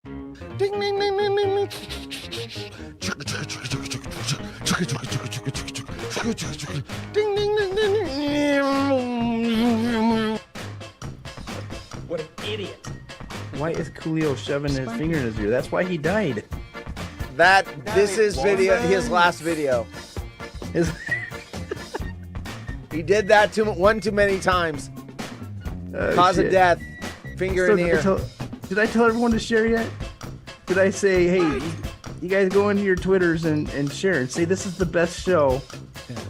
Ding ding ding ding ding ding. Ding ding ding ding ding. What an idiot. Why is Coolio shoving his finger in his ear? That's why he died. This is video. His last video. His He did that one too many times. Cause of death. Finger in ear. Did I tell everyone to share yet? Did I say, hey, you guys go into your Twitters and share and say this is the best show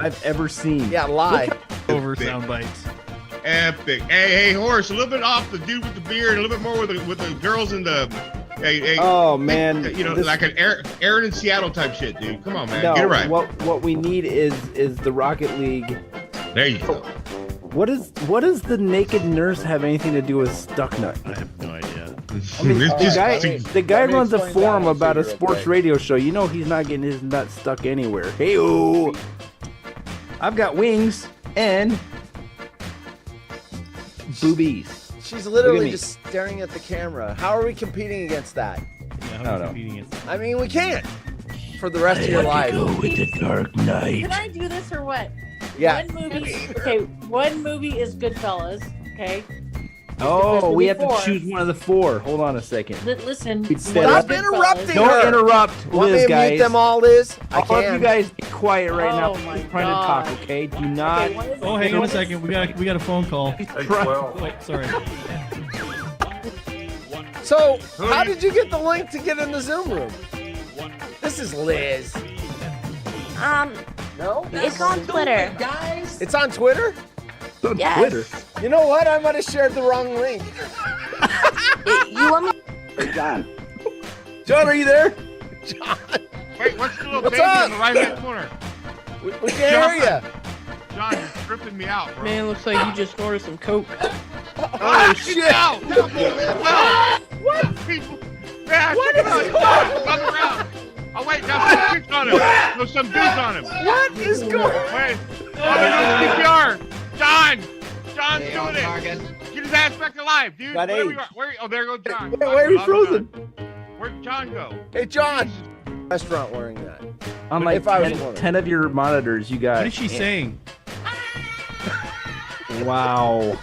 I've ever seen? Yeah, lie. Over sound bites. Epic. Hey, Horace, a little bit off the dude with the beard, a little bit more with the girls in the. Hey, oh man, you know, like an Aaron in Seattle type shit, dude. Come on, man, no, get it right. What we need is the Rocket League. There you go. What does the naked nurse have anything to do with Stucknut? I have no idea. I mean, the guy runs a explain forum that about a real sports quick. radio show. You know he's not getting his nuts stuck anywhere. Hey-o! I've got wings and boobies. She's Look at literally me. just staring at the camera. How are we competing against that? Yeah, I don't know. competing against- I mean, we can't. For the rest of your life. with the Dark Knight. Can I do this or what? Yeah. One movie is Goodfellas. Okay. Oh, we have to Four. choose one of the four. Hold on a second. Listen. It's one is Stop Goodfellas. interrupting Don't her. interrupt Want me Liz, to guys. mute them all, Liz? I All of you can. guys be quiet right now. Oh my I'm trying God. to talk, okay? Do not. Okay, one is- Oh, hang on a second. We got a phone call. Wait, sorry. So, how did you get the link to get in the Zoom room? This is Liz. No? It's on Twitter. It's on Twitter? On Yes. Twitter. You know what? I might have shared the wrong link. You want me? John, are you there? John, Wait, what's the little What's baby up? in the right hand corner? we can't hear John, you're tripping me out, bro. Man, looks like you just ordered some Coke. Oh, shit. Out. What? People. Yeah, What check it is out. John, come around. Oh wait, now some chicks on him. There's some dudes on him. What is going Wait. Oh, there's CPR. John's doing it. Get his ass back alive, dude. Got Where we AIDS. are? Where? Oh, there goes John. Wait, why are we frozen? Where'd John go? Hey, John. Restaurant wearing that. On like If I was 10, a woman. 10 of your monitors, you got. What is she saying? Wow.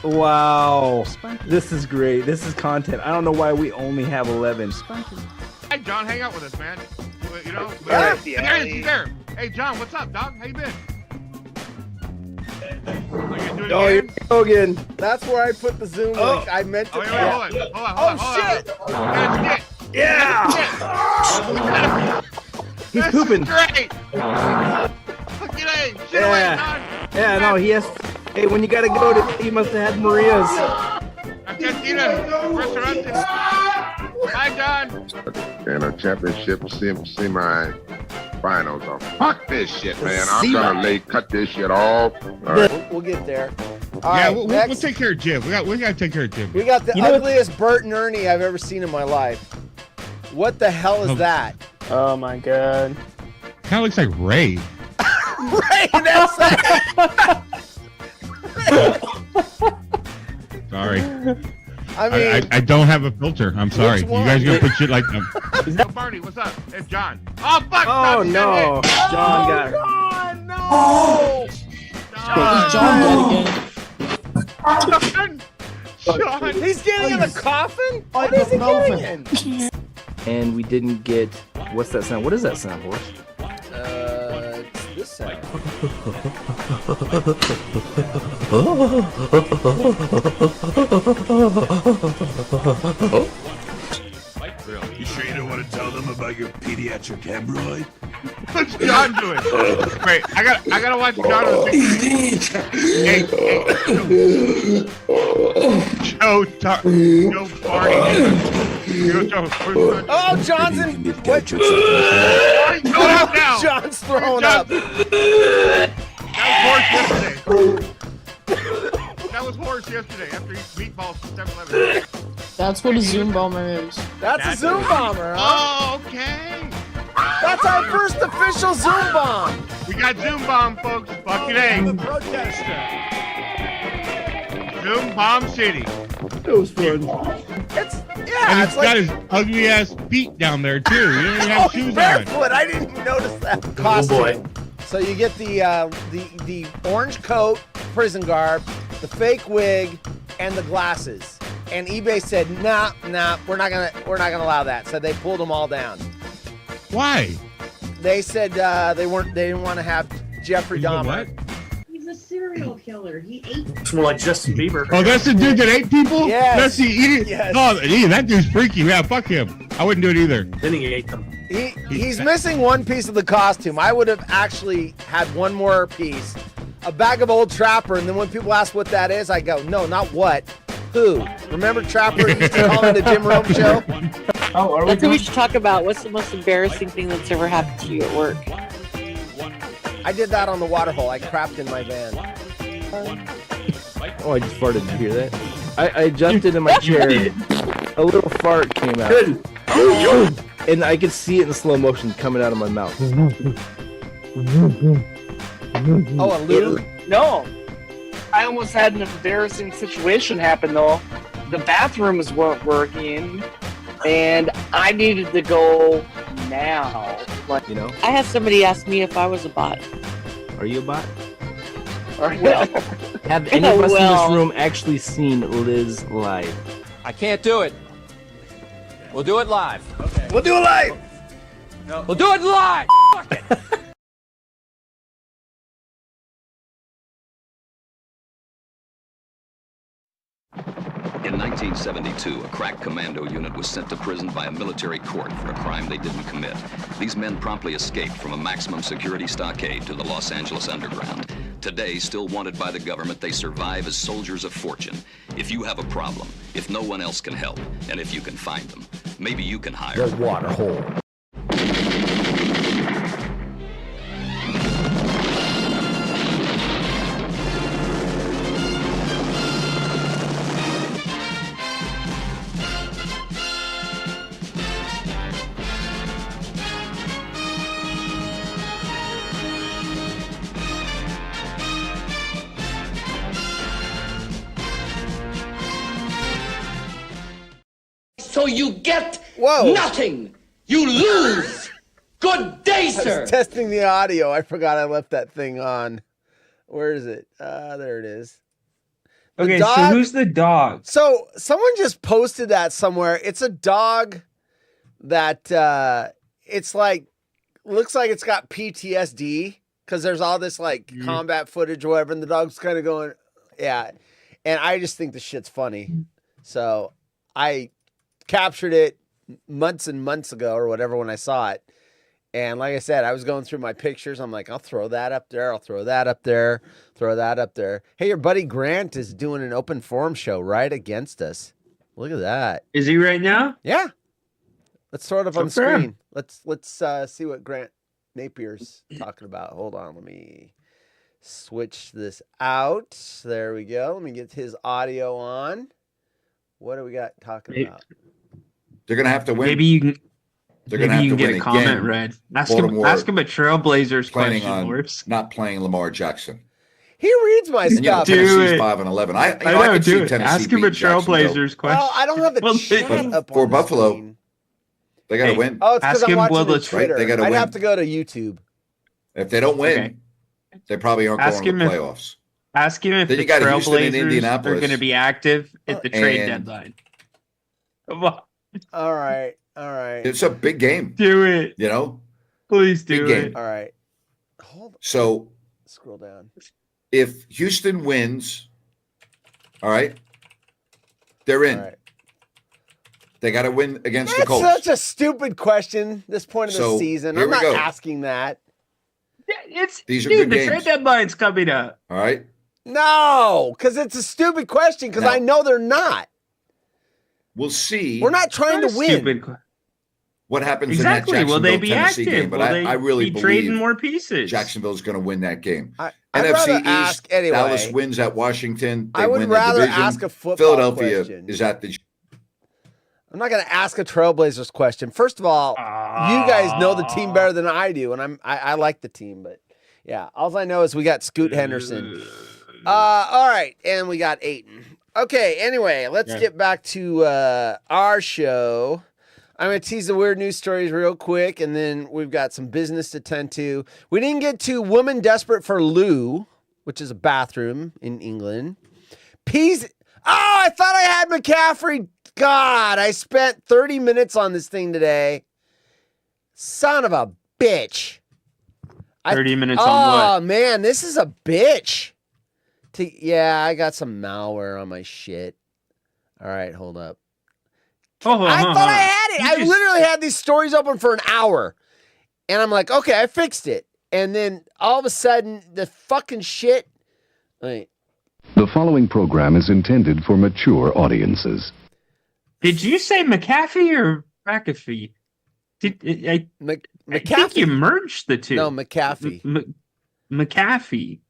Wow. This is great. This is content. I don't know why we only have 11. Hey, John, hang out with us, man. You know. Yeah. There he is. He's there. Hey, John, what's up, dog? How you been? Are you doing Oh, it here again? we go again. That's where I put the Zoom Oh. link. I meant to. Oh, wait, hold on. Oh, shit. That's it. Yeah. He's This pooping. is great. Look at it. Shit away, Yeah. John. Yeah, no, he has. Hey, when you gotta go to, he must have had Maria's. Argentina, restaurante. Hi, John. And a championship semi finals. Fuck this shit, man. I'm gonna cut this shit off. All right. We'll get there. All Yeah, right, we'll next, take care of Jim. We got to take care of Jim. we got the You know what- ugliest Bert and Ernie I've ever seen in my life. What the hell is that? Oh my god. Kind of looks like Ray. Ray, that's Sorry. I mean, I don't have a filter. I'm sorry. You one? guys gonna put shit like that. Barney, what's up? It's John. Oh fuck! Oh John, no. John got her. God, no! John! John! He's getting in a coffin? What is he getting in? And we didn't get. What's that sound? What is that sound, Horse? It's this sound. You sure you don't want to tell them about your pediatric hemorrhoid? What's John doing? Wait, I gotta watch John on the big. Hey, Joe Barney. Oh, John's in. What? Go up now. John's throwing up. That was horse yesterday after he ate meatballs from 7-Eleven. That's what a Zoom bomber is. That's a Zoom bomber, huh? Oh, okay. That's our first official Zoom bomb. We got Zoom Bomb, folks. Fucking A. Zoom Bomb City. It was fun. It's Yeah, and it's he's got like his ugly ass feet down there too. He doesn't even oh, have he's shoes on. barefoot. I didn't even notice that. Costume. boy. So you get the orange coat, prison garb, the fake wig, and the glasses. And eBay said, nah, we're not gonna allow that. So they pulled them all down. Why? They said they didn't want to have Jeffrey You know Dahmer. what? He's a serial killer. He ate. It's more like Justin Bieber. Oh, that's the dude that ate people? Yes. That's the idiot. Yes. Oh, yeah, that dude's freaky. Yeah, fuck him. I wouldn't do it either. Then he ate them. He's missing one piece of the costume. I would have actually had one more piece, a bag of Old Trapper, and then when people ask what that is, I go, no, not what, who. Remember Trapper used to call it a Jim Rome show? Oh, are we That's what doing? we should talk about. What's the most embarrassing thing that's ever happened to you at work? I did that on the water hole. I crapped in my van. Oh, I just farted. Did you hear that? I jumped into my chair. A little fart came out. Good. And I could see it in slow motion coming out of my mouth. Oh, a Lou? No. I almost had an embarrassing situation happen though. The bathrooms weren't working and I needed to go now. Like, You know? I had somebody ask me if I was a bot. Are you a bot? Well, Have any of us in Well. this room actually seen Liz live? I can't do it. We'll do it live. We'll do it live. We'll do it live. Fuck it. In 1972, a crack commando unit was sent to prison by a military court for a crime they didn't commit. These men promptly escaped from a maximum security stockade to the Los Angeles underground. Today, still wanted by the government, they survive as soldiers of fortune. If you have a problem, if no one else can help, and if you can find them, maybe you can hire The water hole. So you get Whoa. nothing. You lose. Good day, I sir. was testing the audio. I forgot I left that thing on. Where is it? There it is. The okay, dog- so who's the dog? So someone just posted that somewhere. It's a dog that it's like looks like it's got PTSD because there's all this like combat footage or whatever, and the dog's kind of going, yeah. And I just think the shit's funny. So I captured it months and months ago or whatever when I saw it. And like I said, I was going through my pictures. I'm like, I'll throw that up there. I'll throw that up there. Throw that up there. Hey, your buddy Grant is doing an open forum show right against us. Look at that. Is he right now? Yeah. Let's throw it up on Good for him. screen. Let's see what Grant Napier's talking about. Hold on. Let me switch this out. There we go. Let me get his audio on. What do we got talking about? They're gonna have to win. Maybe you can. They're gonna have to win a comment again. read. Baltimore Ask him a Trailblazers planning question, on Morse. not playing Lamar Jackson. He reads my And, you know, stuff. Do Tennessee's it. 5-11. I know, could see do it. Tennessee Ask him a beating Jacksonville. Trailblazers question. Well, I don't have the Well, chat but up for on the Buffalo, screen. They gotta Hey, win. Oh, it's because ask I'm him watching will the the- Twitter. Right, they gotta I'd win. have to go to YouTube. If they don't win, Okay. they probably aren't Ask going to the him if- playoffs. Ask him if Then the you got Houston and Trailblazers are Indianapolis. going to be active at the trade And- deadline. Come on, All right. All right. It's a big game, do it. you know. Please do Big it. game. All right. Hold on. So Scroll down. if Houston wins, all right, they're in. All right. They got to win against the That's Colts. such a stupid question. This point of the So, season, here I'm we not go. asking that. It's These are dude. good The trade games. deadline's coming up. All right. No, because it's a stupid question. Because No. I know they're not. We'll see We're not trying Not to a win. stupid que- what happens Exactly. in that Will they Jacksonville be Tennessee active? game, but Will they I really be trading believe more pieces? Jacksonville's going to win that game. I'd NFC rather East, ask anyway. Dallas wins at Washington. They I would win rather the division. ask a football Philadelphia question. is at the I'm not going to ask a Trailblazers question. First of all, you guys know the team better than I do, and I like the team, but yeah, all I know is we got Scoot Henderson. All right, and we got Ayton. Okay, anyway, let's get back to our show. I'm going to tease the weird news stories real quick, and then we've got some business to tend to. We didn't get to woman desperate for loo, which is a bathroom in England. Peas. Oh, I thought I had McCaffrey. God, I spent 30 minutes on this thing today. Son of a bitch. 30 minutes on what? Oh, man, this is a bitch. Yeah, I got some malware on my shit. All right, hold up. I thought I had it. I literally had these stories open for an hour. And I'm like, okay, I fixed it. And then all of a sudden, the fucking shit. Wait. The following program is intended for mature audiences. Did you say McAfee or McAfee? I think you merged the two. No, McAfee. McAfee.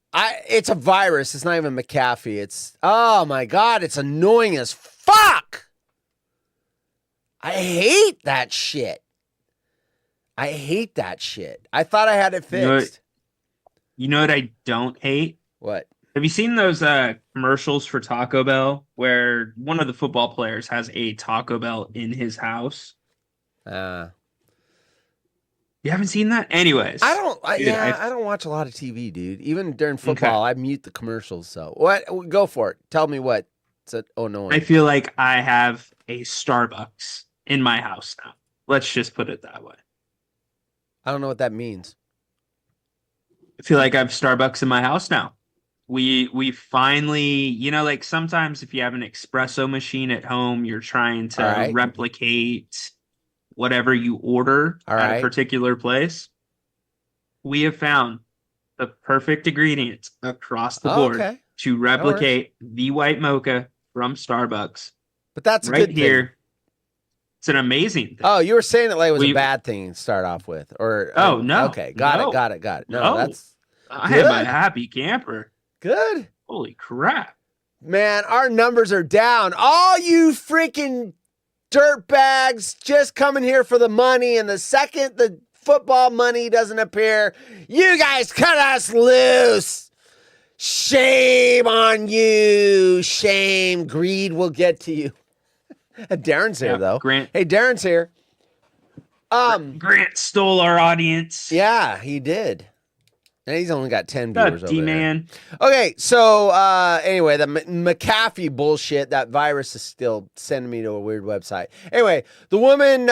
It's a virus. It's not even McAfee. It's, oh my God, it's annoying as fuck. I hate that shit. I hate that shit. I thought I had it fixed. You know what I don't hate? What? Have you seen those commercials for Taco Bell where one of the football players has a Taco Bell in his house? You haven't seen that? Anyways. I don't watch a lot of TV, dude. Even during football, I mute the commercials. So what? Go for it. Tell me what. Oh, no. I feel like I have a Starbucks in my house now. Let's just put it that way. I don't know what that means. I feel like I have Starbucks in my house now. We finally, like sometimes if you have an espresso machine at home, you're trying to replicate whatever you order at a particular place. We have found the perfect ingredients across the board to replicate the white mocha from Starbucks. But that's right good here. Thing. It's an amazing thing. Oh, you were saying it like it was a bad thing to start off with, or no? Okay, got it. No, that's. I am a happy camper. Good. Holy crap, man! Our numbers are down. All you freaking dirtbags just coming here for the money, and the second the football money doesn't appear, you guys cut us loose. Shame on you. Shame. Greed will get to you. Darren's here, though. Grant. Hey, Darren's here. Grant stole our audience. Yeah, he did. And he's only got 10 viewers over D-man. there. Okay, so anyway, the McAfee bullshit, that virus is still sending me to a weird website. Anyway, the woman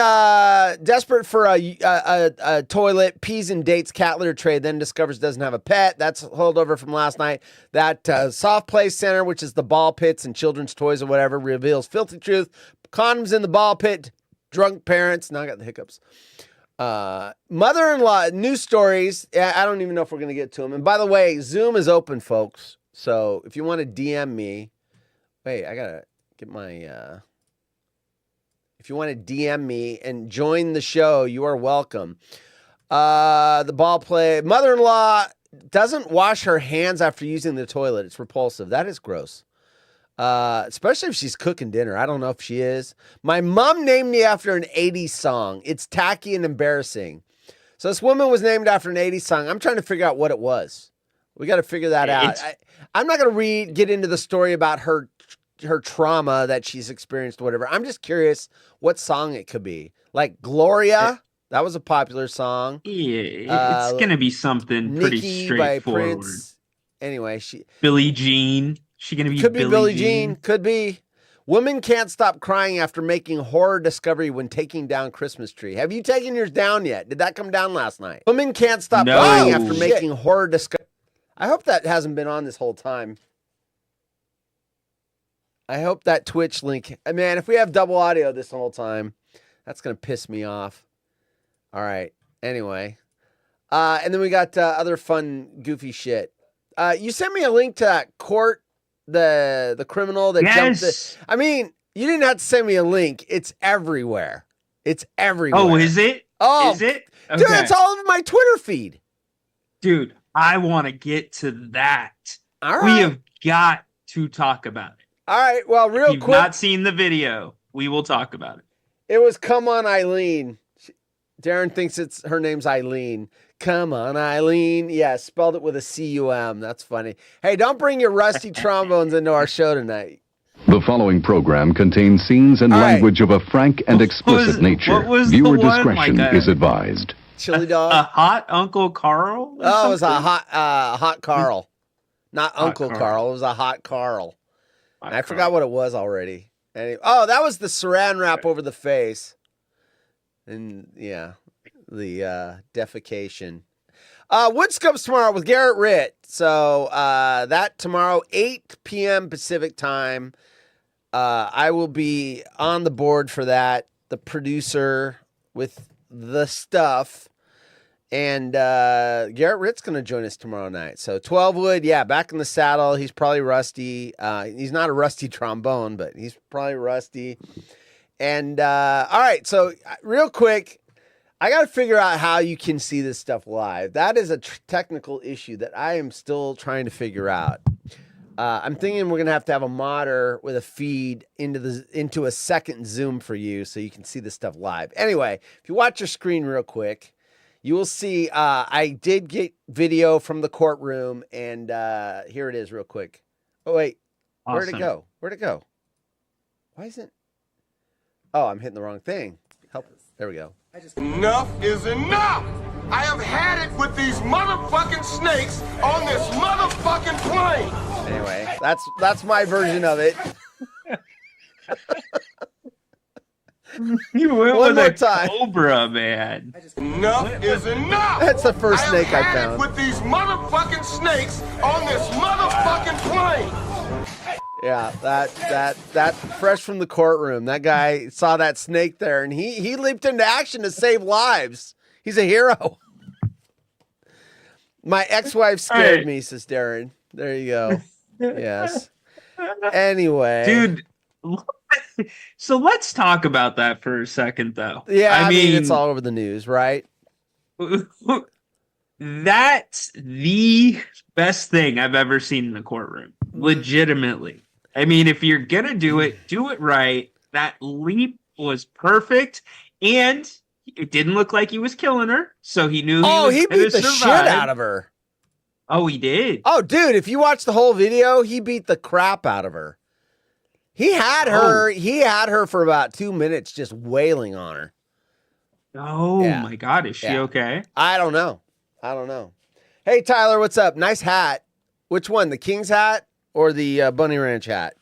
desperate for a toilet, pees and dates cat litter tray, then discovers doesn't have a pet. That's holdover from last night. That Soft Play Center, which is the ball pits and children's toys or whatever, reveals filthy truth. Condoms in the ball pit, drunk parents. Now I got the hiccups. Mother-in-law, news stories. I don't even know if we're going to get to them. And by the way, Zoom is open, folks. So if you want to DM me, wait, I got to get my, if you want to DM me and join the show, you are welcome. The ball play, mother-in-law doesn't wash her hands after using the toilet. It's repulsive. That is gross. Especially if she's cooking dinner. I don't know if she is. My mom named me after an 80s song. It's tacky and embarrassing. So this woman was named after an 80s song. I'm trying to figure out what it was. We got to figure that out. I'm not going to get into the story about her trauma that she's experienced, whatever. I'm just curious what song it could be. Like Gloria. That was a popular song. Yeah, it's going to be something pretty Nikki straightforward. By Prince. Anyway, Billie Jean. She gonna be could be Billie Jean. Could be. Woman can't stop crying after making horror discovery when taking down Christmas tree. Have you taken yours down yet? Did that come down last night? Woman can't stop crying after making horror discovery. I hope that hasn't been on this whole time. I hope that Twitch link. Man, if we have double audio this whole time, that's gonna piss me off. All right. Anyway, and then we got other fun, goofy shit. You sent me a link to that court. The criminal that jumped. I mean, you didn't have to send me a link. It's everywhere. It's everywhere. Oh, is it? Oh, is it? Okay. Dude, it's all over my Twitter feed. Dude, I want to get to that. All right. We have got to talk about it. All right. Well, real if quick. You've not seen the video. We will talk about it. It was Come On Eileen. Darren thinks her name's Eileen. Come on, Eileen. Yeah, spelled it with a C-U-M. That's funny. Hey, don't bring your rusty trombones into our show tonight. The following program contains scenes and All right. language of a frank and explicit nature. what was Viewer the one, discretion like is advised. Chili dog. A hot Uncle Carl? or Oh, it was a something? hot Carl. Not Hot Uncle Carl. Carl. It was a hot Carl. Hot I forgot what it was already. Oh, that was the saran wrap over the face. And yeah, the defecation. Woods comes tomorrow with Garrett Ritt. So that tomorrow, 8 p.m. Pacific time. I will be on the board for that. The producer with the stuff. And Garrett Ritt's going to join us tomorrow night. So 12 Wood, yeah, back in the saddle. He's probably rusty. He's not a rusty trombone, but he's probably rusty. And all right, so real quick, I got to figure out how you can see this stuff live. That is a technical issue that I am still trying to figure out. I'm thinking we're going to have a modder with a feed into a second Zoom for you so you can see this stuff live. Anyway, if you watch your screen real quick, you will see I did get video from the courtroom, and here it is real quick. Oh, wait. Where'd it Awesome. go? Where'd it go? Why isn't... Oh, I'm hitting the wrong thing. Help. There we go. Enough is enough! I have had it with these motherfucking snakes on this motherfucking plane! Anyway, that's my version of it. You went One with more a time. cobra, man. Enough is enough! That's the first snake I have had found. it with these motherfucking snakes on this motherfucking plane! Yeah, that fresh from the courtroom. That guy saw that snake there, and he leaped into action to save lives. He's a hero. My ex-wife scared me, says Darren. There you go. Yes. Anyway, Dude, so let's talk about that for a second, though. Yeah, I mean it's all over the news, right? That's the best thing I've ever seen in the courtroom. Legitimately. I mean, if you're gonna do it right. That leap was perfect, and it didn't look like he was killing her, so he knew he beat the shit out of her. Oh, he did? Oh, dude, if you watch the whole video, he beat the crap out of her. He had her. He had her for about 2 minutes, just wailing on her. Oh Yeah. my God, is she okay? I don't know. Hey, Tyler, what's up? Nice hat. Which one, the King's hat or the Bunny Ranch hat?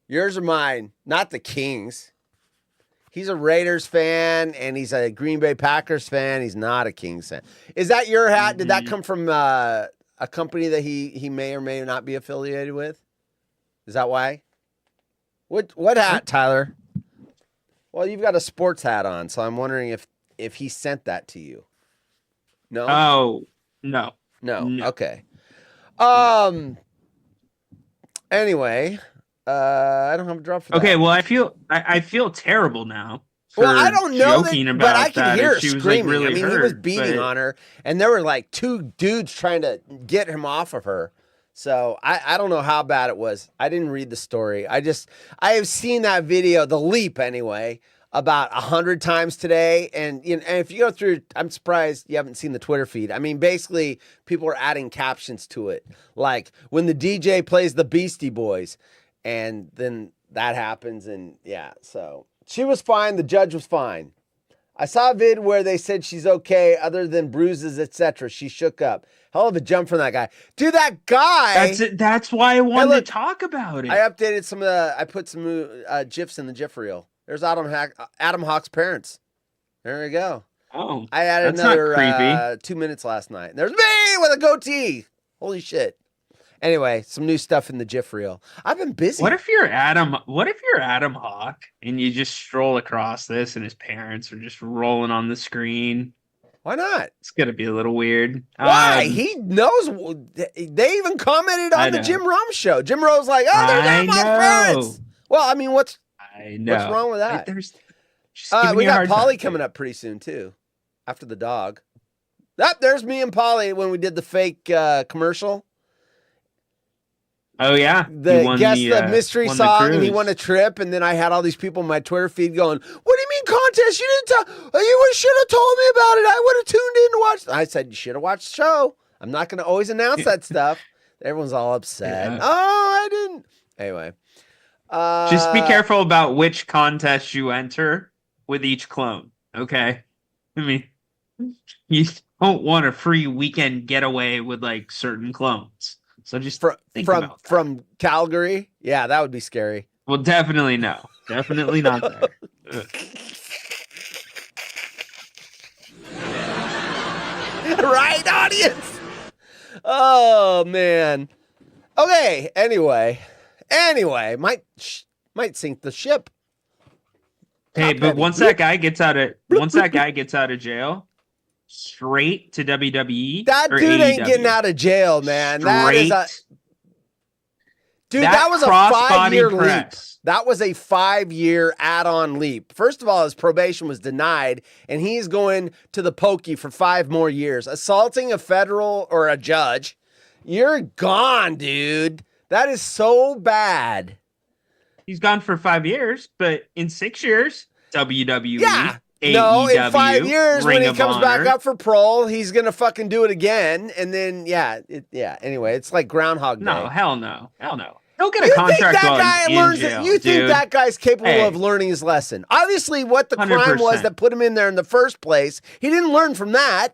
Yours or mine? Not the Kings. He's a Raiders fan, and he's a Green Bay Packers fan. He's not a Kings fan. Is that your hat? Did that come from a company that he may or may not be affiliated with? Is that why? What hat, Tyler? Well, you've got a sports hat on, so I'm wondering if he sent that to you. No? Oh, no. No. Okay. Anyway, I don't have a drop for that. Okay, well, I feel terrible now. Well, for I don't know joking that, about but I can that hear if her she was, screaming. like, really I mean, he was hurt, beating but- on her, and there were like two dudes trying to get him off of her. So I don't know how bad it was. I didn't read the story. I have seen that video, the leap anyway, about 100 times today. And and if you go through, I'm surprised you haven't seen the Twitter feed. I mean, basically, people are adding captions to it, like when the DJ plays the Beastie Boys, and then that happens, and yeah. So she was fine. The judge was fine. I saw a vid where they said she's okay, other than bruises, etc. She shook up. Hell of a jump from that guy. Dude, that guy. That's it. That's why I wanted to talk about it. I updated some of the. I put some GIFs in the GIF reel. There's Adam Hawk's parents. There we go. Oh, I added that's not another creepy. 2 minutes last night. There's me with a goatee. Holy shit. Anyway, some new stuff in the GIF reel. I've been busy. What if you're Adam Hawk and you just stroll across this and his parents are just rolling on the screen? Why not? It's gonna be a little weird. Why? He knows. They even commented on the Jim Rome show. Jim Rome's like, "Oh, there's Adam Hawk's parents." Well, I mean, what's wrong with that? There's we got Polly coming up pretty soon too, after the dog. There's me and Polly when we did the fake commercial. Oh yeah, The mystery song, and he won a trip. And then I had all these people in my Twitter feed going, "What do you mean contest? You didn't tell. You should have told me about it. I would have tuned in to watch." I said, "You should have watched the show. I'm not going to always announce that stuff." Everyone's all upset. Yeah. Oh, I didn't. Anyway. Just be careful about which contest you enter with each clone, okay? I mean, you don't want a free weekend getaway with like certain clones. So just think about that. From Calgary? Yeah, that would be scary. Well, definitely no. Definitely not there. Right, audience? Oh, man. Okay, anyway, might sink the ship. Hey, but once that guy gets out of jail, straight to WWE. That dude AEW? ain't getting out of jail, man. That is a dude. That was a crossbody 5-year leap. press. That was a 5-year add-on leap. First of all, his probation was denied, and he's going to the pokey for 5 more years. Assaulting a federal or a judge, you're gone, dude. That is so bad. He's gone for 5 years, but in 6 years, WWE. Yeah. AEW, No, in 5 years, Ring when he of comes back Honor. up for parole, he's gonna fucking do it again, and then Anyway, it's like Groundhog Day. No, hell no. He'll get a contract in jail, You think dude. that guy's capable Hey. of learning his lesson? Obviously, what the crime was 100%. that put him in there in the first place, he didn't learn from that.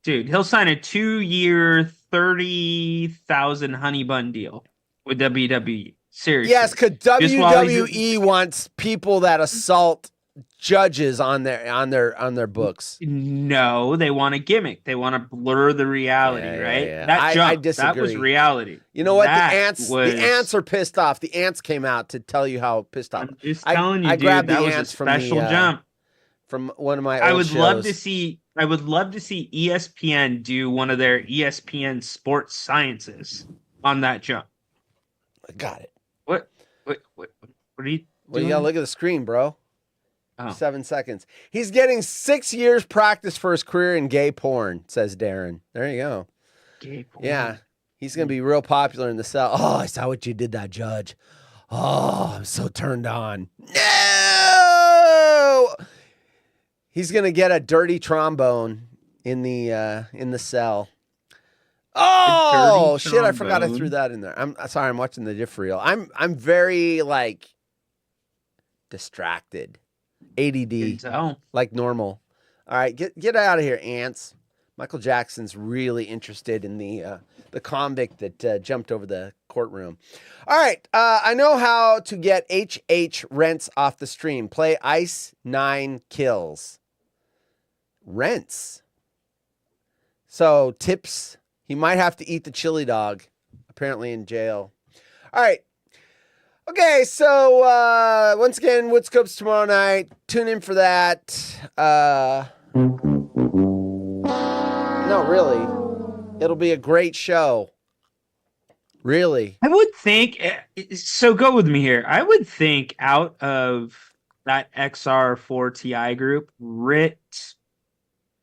Dude, he'll sign a 2-year, 30,000 honey bun deal with WWE. Seriously. Yes, because Just while he's- WWE wants people that assault judges on their books. No, they want a gimmick. They want to blur the reality, right? yeah. That I jump, that was disagree. reality. You know what? That The ants are pissed off. The ants came out to tell you how pissed off. I'm just telling you, I dude, grabbed that the was a ants special from jump. from one of my. I old would love to shows. see. I would love to see ESPN do one of their ESPN Sports Sciences on that jump. I got it. What are you? Well, you doing? gotta look at the screen, bro. Oh. 7 seconds. He's getting 6 years practice for his career in gay porn, says Darren. There you go. Gay porn. Yeah. He's going to be real popular in the cell. Oh, I saw what you did, that judge. Oh, I'm so turned on. No! He's going to get a dirty trombone in the cell. Oh, shit, I forgot I threw that in there. I'm sorry, I'm watching the diff reel. I'm very distracted. ADD, like normal. All right, get out of here, ants. Michael Jackson's really interested in the convict that jumped over the courtroom. All right, I know how to get HH Rents off the stream. Play Ice 9 Kills. Rents. So tips. He might have to eat the chili dog. Apparently in jail. All right. Okay, so once again, Woodscopes tomorrow night. Tune in for that. No, really. It'll be a great show. Really. I would think, so go with me here. I would think out of that XR4 Ti group, Rit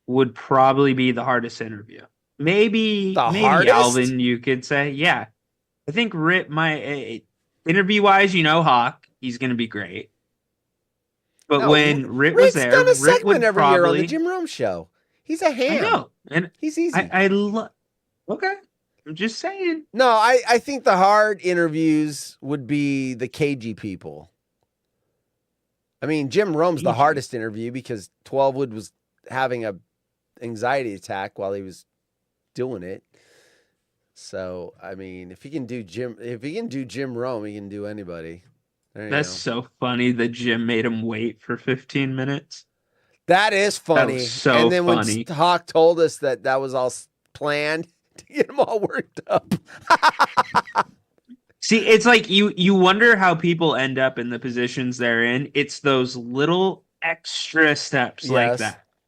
would probably be the hardest interview. Maybe hardest? Alvin, you could say. Yeah. I think Rit might... Interview-wise, Hawk, he's going to be great. But No, when Rit Rick's was there, done a Rit segment would every probably... year on the Jim Rome show. He's a ham. I know. And he's easy. I love... Okay. I'm just saying. No, I think the hard interviews would be the cagey people. I mean, Jim Rome's the hardest interview because 12wood was having a anxiety attack while he was doing it. So, I mean, if he can do Jim Rome, he can do anybody. That's so funny that Jim made him wait for 15 minutes. That is funny. That was so and then funny. when Hawk told us that was all planned to get him all worked up. See, it's like you wonder how people end up in the positions they're in. It's those little extra steps like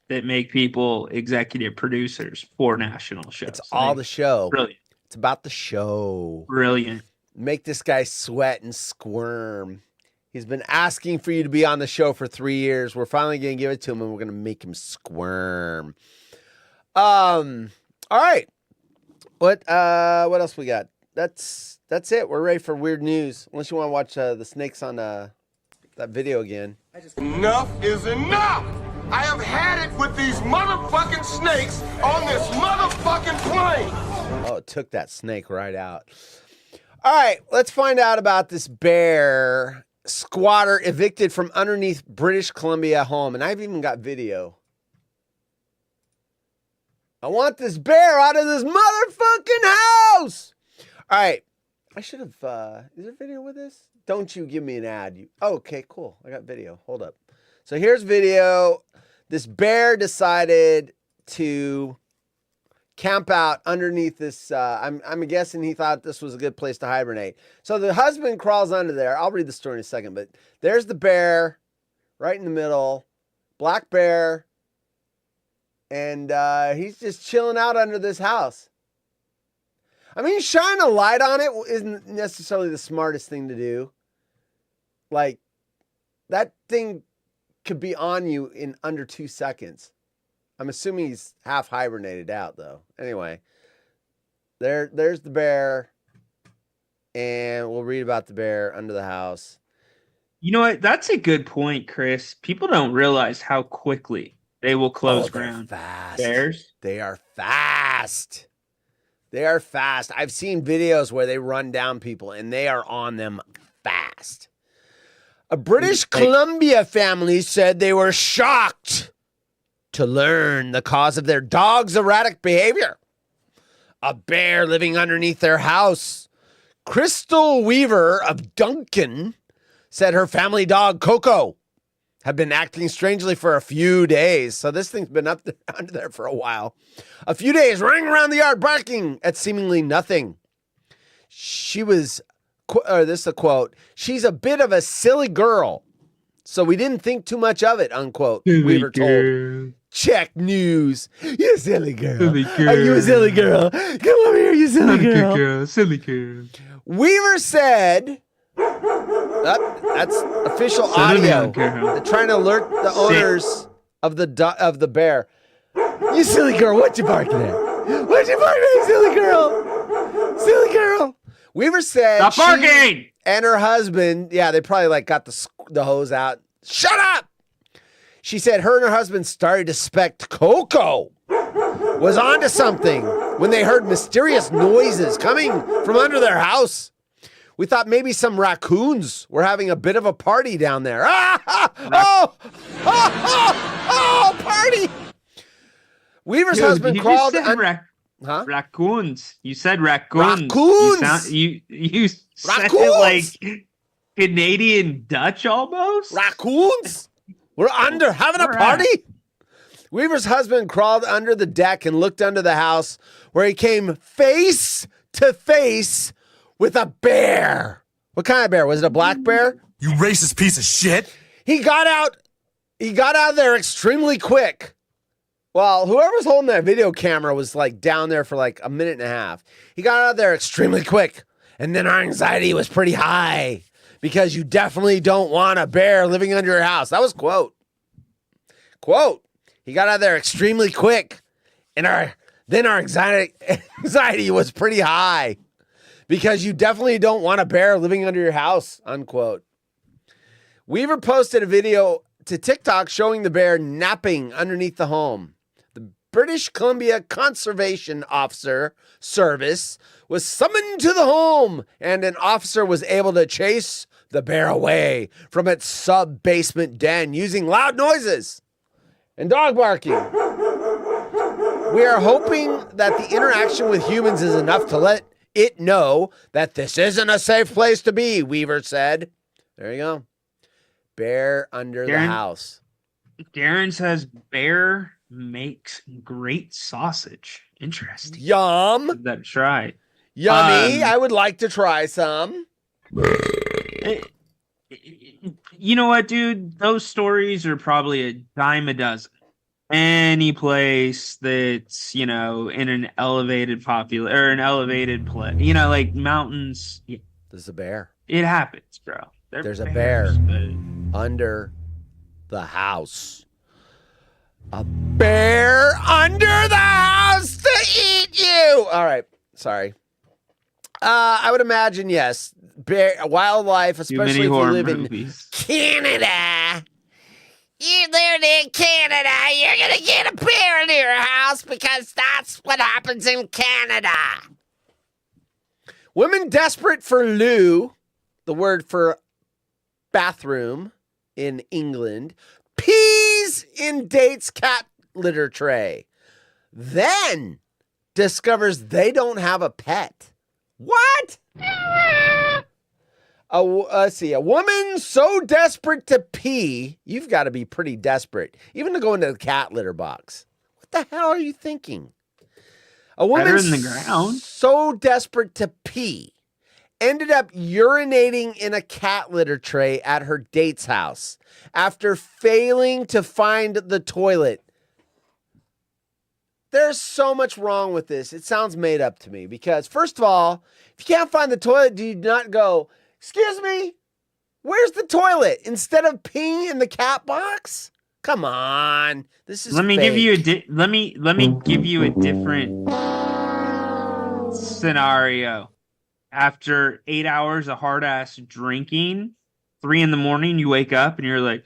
that make people executive producers for national shows. It's all the show. Brilliant. It's about the show. Brilliant. Make this guy sweat and squirm. He's been asking for you to be on the show for 3 years. We're finally going to give it to him, and we're going to make him squirm. All right. What else we got? That's it. We're ready for weird news. Unless you want to watch the snakes on that video again. Enough is enough! I have had it with these motherfucking snakes on this motherfucking plane! Oh, it took that snake right out. All right, let's find out about this bear squatter evicted from underneath British Columbia home. And I've even got video. I want this bear out of this motherfucking house. All right. I should have, is there video with this? Don't you give me an ad. Oh, okay, cool. I got video. Hold up. So here's video. This bear decided to camp out underneath this. I'm guessing he thought this was a good place to hibernate. So the husband crawls under there. I'll read the story in a second, but there's the bear right in the middle, black bear, and he's just chilling out under this house. I mean, shine a light on it isn't necessarily the smartest thing to do. Like, that thing could be on you in under 2 seconds. I'm assuming he's half hibernated out, though. Anyway, there's the bear, and we'll read about the bear under the house. You know what? That's a good point, Chris. People don't realize how quickly they will close ground. Fast. Bears? They are fast. They are fast. I've seen videos where they run down people, and they are on them fast. A British Columbia family said they were shocked to learn the cause of their dog's erratic behavior. A bear living underneath their house. Crystal Weaver of Duncan said her family dog, Coco, had been acting strangely for a few days. So this thing's been up there, under there for a while. A few days running around the yard barking at seemingly nothing. She was, this is a quote, she's a bit of a silly girl, so we didn't think too much of it, unquote, Weaver told Check News. You silly girl. Silly girl. Are you a silly girl? Come over here, you silly girl. Silly girl. Weaver said, that's official audio. They're trying to alert the owners of the bear. You silly girl, what you barking at? What you barking at, silly girl? Silly girl. Weaver said Stop barking! She and her husband, yeah, they probably got the hose out. Shut up! She said her and her husband started to suspect Coco was onto something when they heard mysterious noises coming from under their house. We thought maybe some raccoons were having a bit of a party down there. Party! Weaver's husband crawled. Raccoons. You said raccoons. Raccoons. You said it like Canadian Dutch almost. Raccoons. We're under having a party. Weaver's husband crawled under the deck and looked under the house, where he came face to face with a bear. What kind of bear? Was it a black bear? You racist piece of shit. He got out of there extremely quick. Well, whoever's holding that video camera was like down there for like a minute and a half. He got out of there extremely quick. And then our anxiety was pretty high because you definitely don't want a bear living under your house. That was quote. He got out of there extremely quick. And our anxiety was pretty high because you definitely don't want a bear living under your house, unquote. Weaver posted a video to TikTok showing the bear napping underneath the home. The British Columbia Conservation Officer Service was summoned to the home, and an officer was able to chase the bear away from its sub-basement den using loud noises and dog barking. We are hoping that the interaction with humans is enough to let it know that this isn't a safe place to be, Weaver said. There you go. Bear under the house. Darren says bear makes great sausage. Interesting. Yum. Give that a try. Yummy. I would like to try some. You know what, dude? Those stories are probably a dime a dozen. Any place that's, in an elevated place, like mountains. There's a bear. It happens, bro. There's a bear under the house. A bear under the house to eat you. All right. Sorry. I would imagine, yes. Bear, wildlife, especially if you live in Canada. You live in Canada, you're going to get a bear in your house because that's what happens in Canada. Women desperate for loo, the word for bathroom in England, pees in date's cat litter tray. Then discovers they don't have a pet. What? Let's see. A woman so desperate to pee, you've got to be pretty desperate, even to go into the cat litter box. What the hell are you thinking? A woman Better than the ground. So desperate to pee ended up urinating in a cat litter tray at her date's house after failing to find the toilet. There's so much wrong with this. It sounds made up to me because, first of all, if you can't find the toilet, do you not go, excuse me, where's the toilet? Instead of peeing in the cat box? Come on. This is Let me fake. give you let me give you a different scenario. After 8 hours of hard ass drinking, 3 a.m, you wake up and you're like,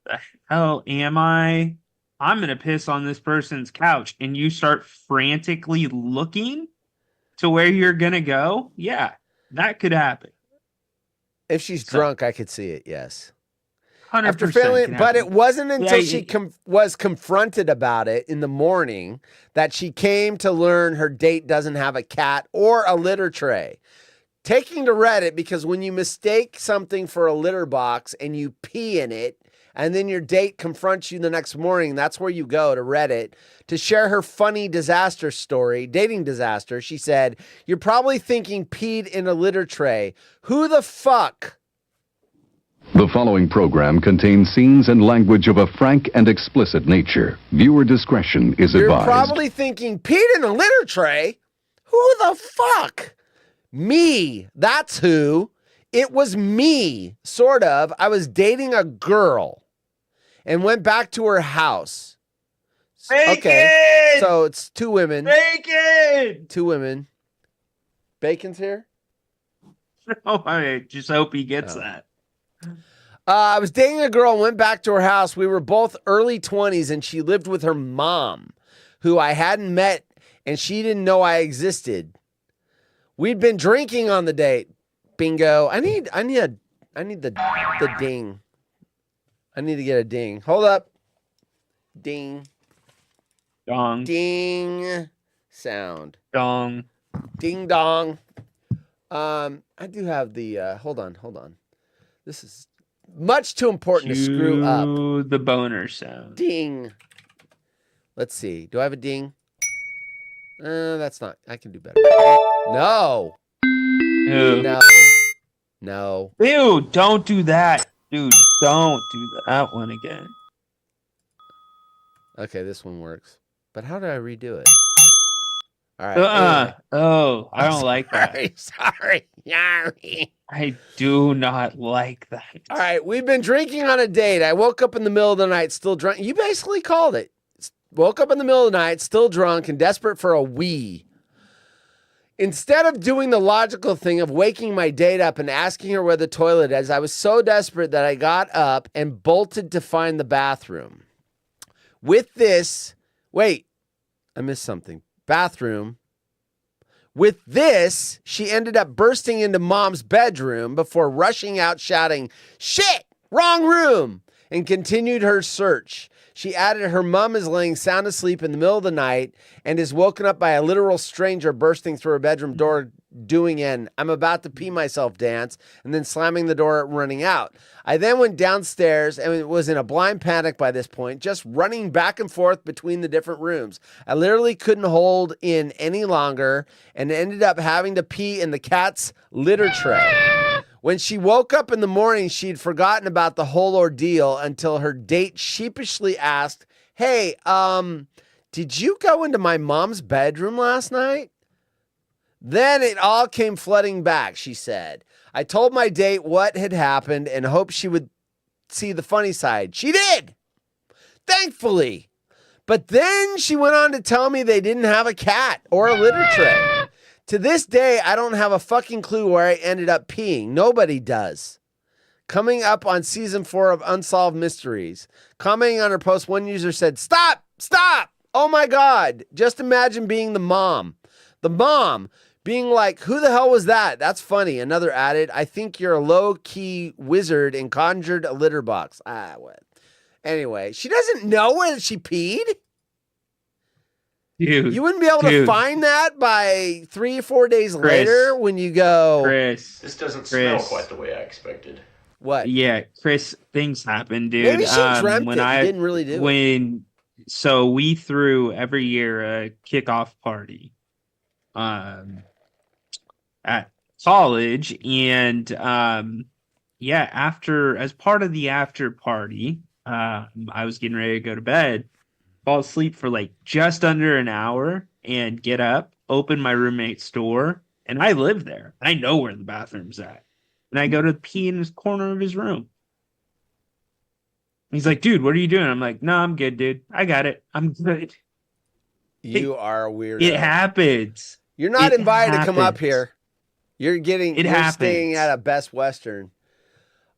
the hell am I? I'm gonna piss on this person's couch, and you start frantically looking to where you're gonna go. Yeah, that could happen. If she's drunk, I could see it. Yes. 100%. After failing, but it wasn't until she was confronted about it in the morning that she came to learn her date doesn't have a cat or a litter tray. Taking to Reddit, because when you mistake something for a litter box and you pee in it, and then your date confronts you the next morning, that's where you go, to Reddit, to share her funny disaster story, dating disaster. She said, "You're probably thinking peed in a litter tray. Who the fuck?" The following program contains scenes and language of a frank and explicit nature. Viewer discretion is You're advised. probably thinking, peed in a litter tray? Who the fuck? Me. That's who. It was me, sort of. I was dating a girl and went back to her house. Bacon! Okay, so it's 2 women. Bacon! 2 women. Bacon's here? Oh, I just hope he gets that. I was dating a girl and went back to her house. We were both early 20s and she lived with her mom, who I hadn't met, and she didn't know I existed. We'd been drinking on the date. Bingo. I need the ding. I need to get a ding. Hold up. Ding. Dong. Ding. Sound. Dong. Ding dong. I do have the hold on. This is much too important to screw up. The boner sound. Ding. Let's see. Do I have a ding? That's not. I can do better. No. Ew. No. Ew, don't do that. Dude, don't do that one again. Okay, this one works. But how do I redo it? All right. Anyway. Oh, I don't like that. Sorry. I do not like that. All right, we've been drinking on a date. I woke up in the middle of the night still drunk. You basically called it. Woke up in the middle of the night still drunk and desperate for a wee. Instead of doing the logical thing of waking my date up and asking her where the toilet is, I was so desperate that I got up and bolted to find the bathroom. With this, wait, I missed something. Bathroom. With this, she ended up bursting into mom's bedroom before rushing out shouting, "Shit, wrong room," and continued her search. She added her mom is laying sound asleep in the middle of the night and is woken up by a literal stranger bursting through her bedroom door doing an "I'm about to pee myself" dance and then slamming the door and running out. I then went downstairs and was in a blind panic by this point, just running back and forth between the different rooms. I literally couldn't hold in any longer and ended up having to pee in the cat's litter tray. When she woke up in the morning, she'd forgotten about the whole ordeal until her date sheepishly asked, "Hey, did you go into my mom's bedroom last night?" Then it all came flooding back, she said. I told my date what had happened and hoped she would see the funny side. She did, thankfully. But then she went on to tell me they didn't have a cat or a litter tray. To this day, I don't have a fucking clue where I ended up peeing. Nobody does. Coming up on season 4 of Unsolved Mysteries. Commenting on her post, one user said, "Stop! Stop! Oh my God! Just imagine being the mom. The mom being like, who the hell was that? That's funny. Another added, I think you're a low-key wizard and conjured a litter box. What? Anyway, she doesn't know where she peed? Dude, you wouldn't be able to find that by 3 or 4 days later when you go. Chris, this doesn't smell quite the way I expected. What? Yeah, Chris, things happen, dude. Maybe she dreamt it. Didn't really do it. So we threw every year a kickoff party at college, and as part of the after party, I was getting ready to go to bed, fall asleep for like just under an hour, and get up, open my roommate's door, and I live there. I know where the bathroom's at. And I go to pee in his corner of his room. He's like, dude, what are you doing? I'm like, no, I'm good, dude. I got it. I'm good. You are a weirdo. It happens. You're not invited to come up here. You're staying at a Best Western.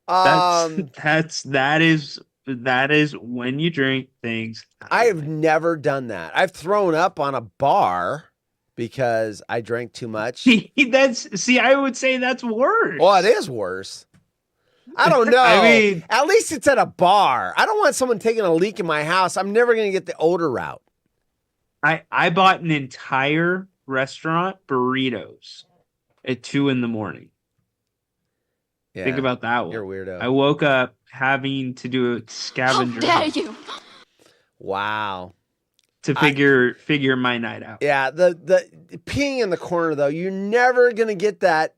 That is when you drink things happen. I have never done that. I've thrown up on a bar because I drank too much. I would say that's worse. Well, it is worse. I don't know. I mean, at least it's at a bar. I don't want someone taking a leak in my house. I'm never going to get the odor out. I bought an entire restaurant burritos at 2 a.m. Yeah, think about that one. You're a weirdo. I woke up having to do a scavenger. How dare you? Wow. To figure my night out. Yeah, the peeing in the corner though, you're never gonna get that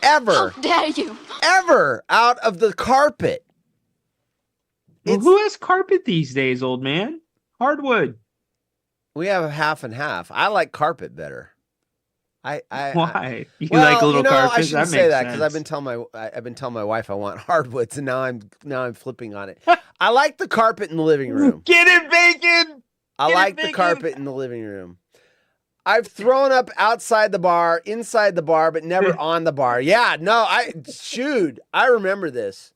ever. How dare you? Ever out of the carpet. Well, who has carpet these days, old man? Hardwood. We have half and half. I like carpet better. Why? You like a little carpet? I shouldn't say that because sense. I've been telling my wife I want hardwoods, and now I'm flipping on it. I like the carpet in the living room. Get it, bacon. I like the carpet in the living room. I've thrown up outside the bar, inside the bar, but never on the bar. Yeah, no, I remember this.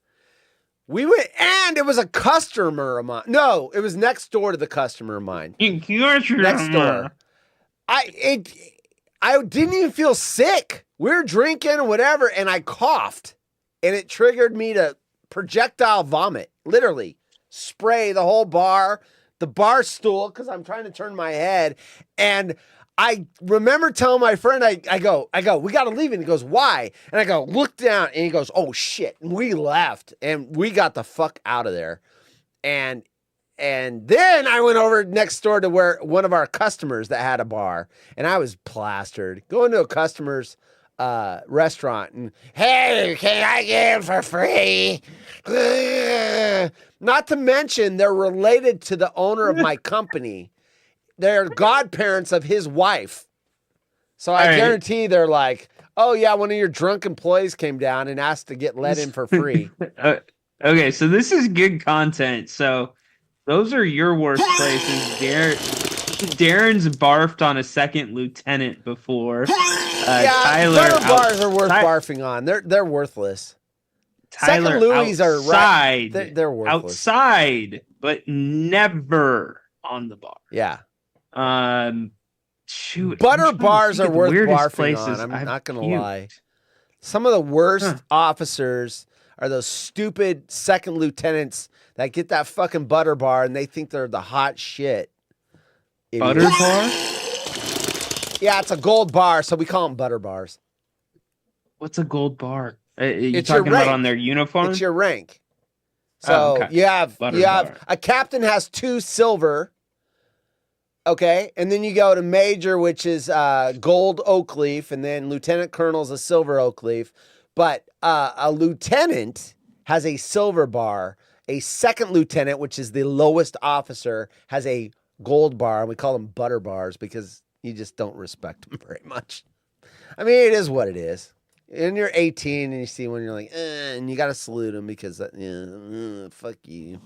We went, and it was a customer of mine. No, it was next door to the customer of mine. Next door. I didn't even feel sick. We were drinking or whatever, and I coughed, and it triggered me to projectile vomit. Literally, spray the whole bar, the bar stool, because I'm trying to turn my head, and I remember telling my friend, I go, we got to leave. And he goes, why? And I go, look down. And he goes, oh, shit. And we left. And we got the fuck out of there. And then I went over next door to where one of our customers that had a bar. And I was plastered. Going to a customer's restaurant. And, hey, can I get it for free? Not to mention, they're related to the owner of my company. They're godparents of his wife. So I guarantee they're like, oh, yeah, one of your drunk employees came down and asked to get let in for free. Okay, so this is good content. So those are your worst places. Darren's barfed on a second lieutenant before. Tyler, bars are worth barfing on. They're worthless. Tyler, second Louis are outside. They're worthless. Outside, but never on the bar. Yeah. Shoot, butter bars are worth barfing on. I'm I've not gonna puked. lie. Some of the worst officers are those stupid second lieutenants that get that fucking butter bar and they think they're the hot shit. Butter bar? Yeah, it's a gold bar, so we call them butter bars. What's a gold bar? You It's your talking about rank. on their uniform? It's your rank. So you have a captain has 2 silver. Okay, and then you go to major, which is gold oak leaf, and then lieutenant colonel's a silver oak leaf. But a lieutenant has a silver bar. A second lieutenant, which is the lowest officer, has a gold bar. And we call them butter bars because you just don't respect them very much. I mean, it is what it is. And you're 18 and you see one, you're like, and you got to salute them because, fuck you.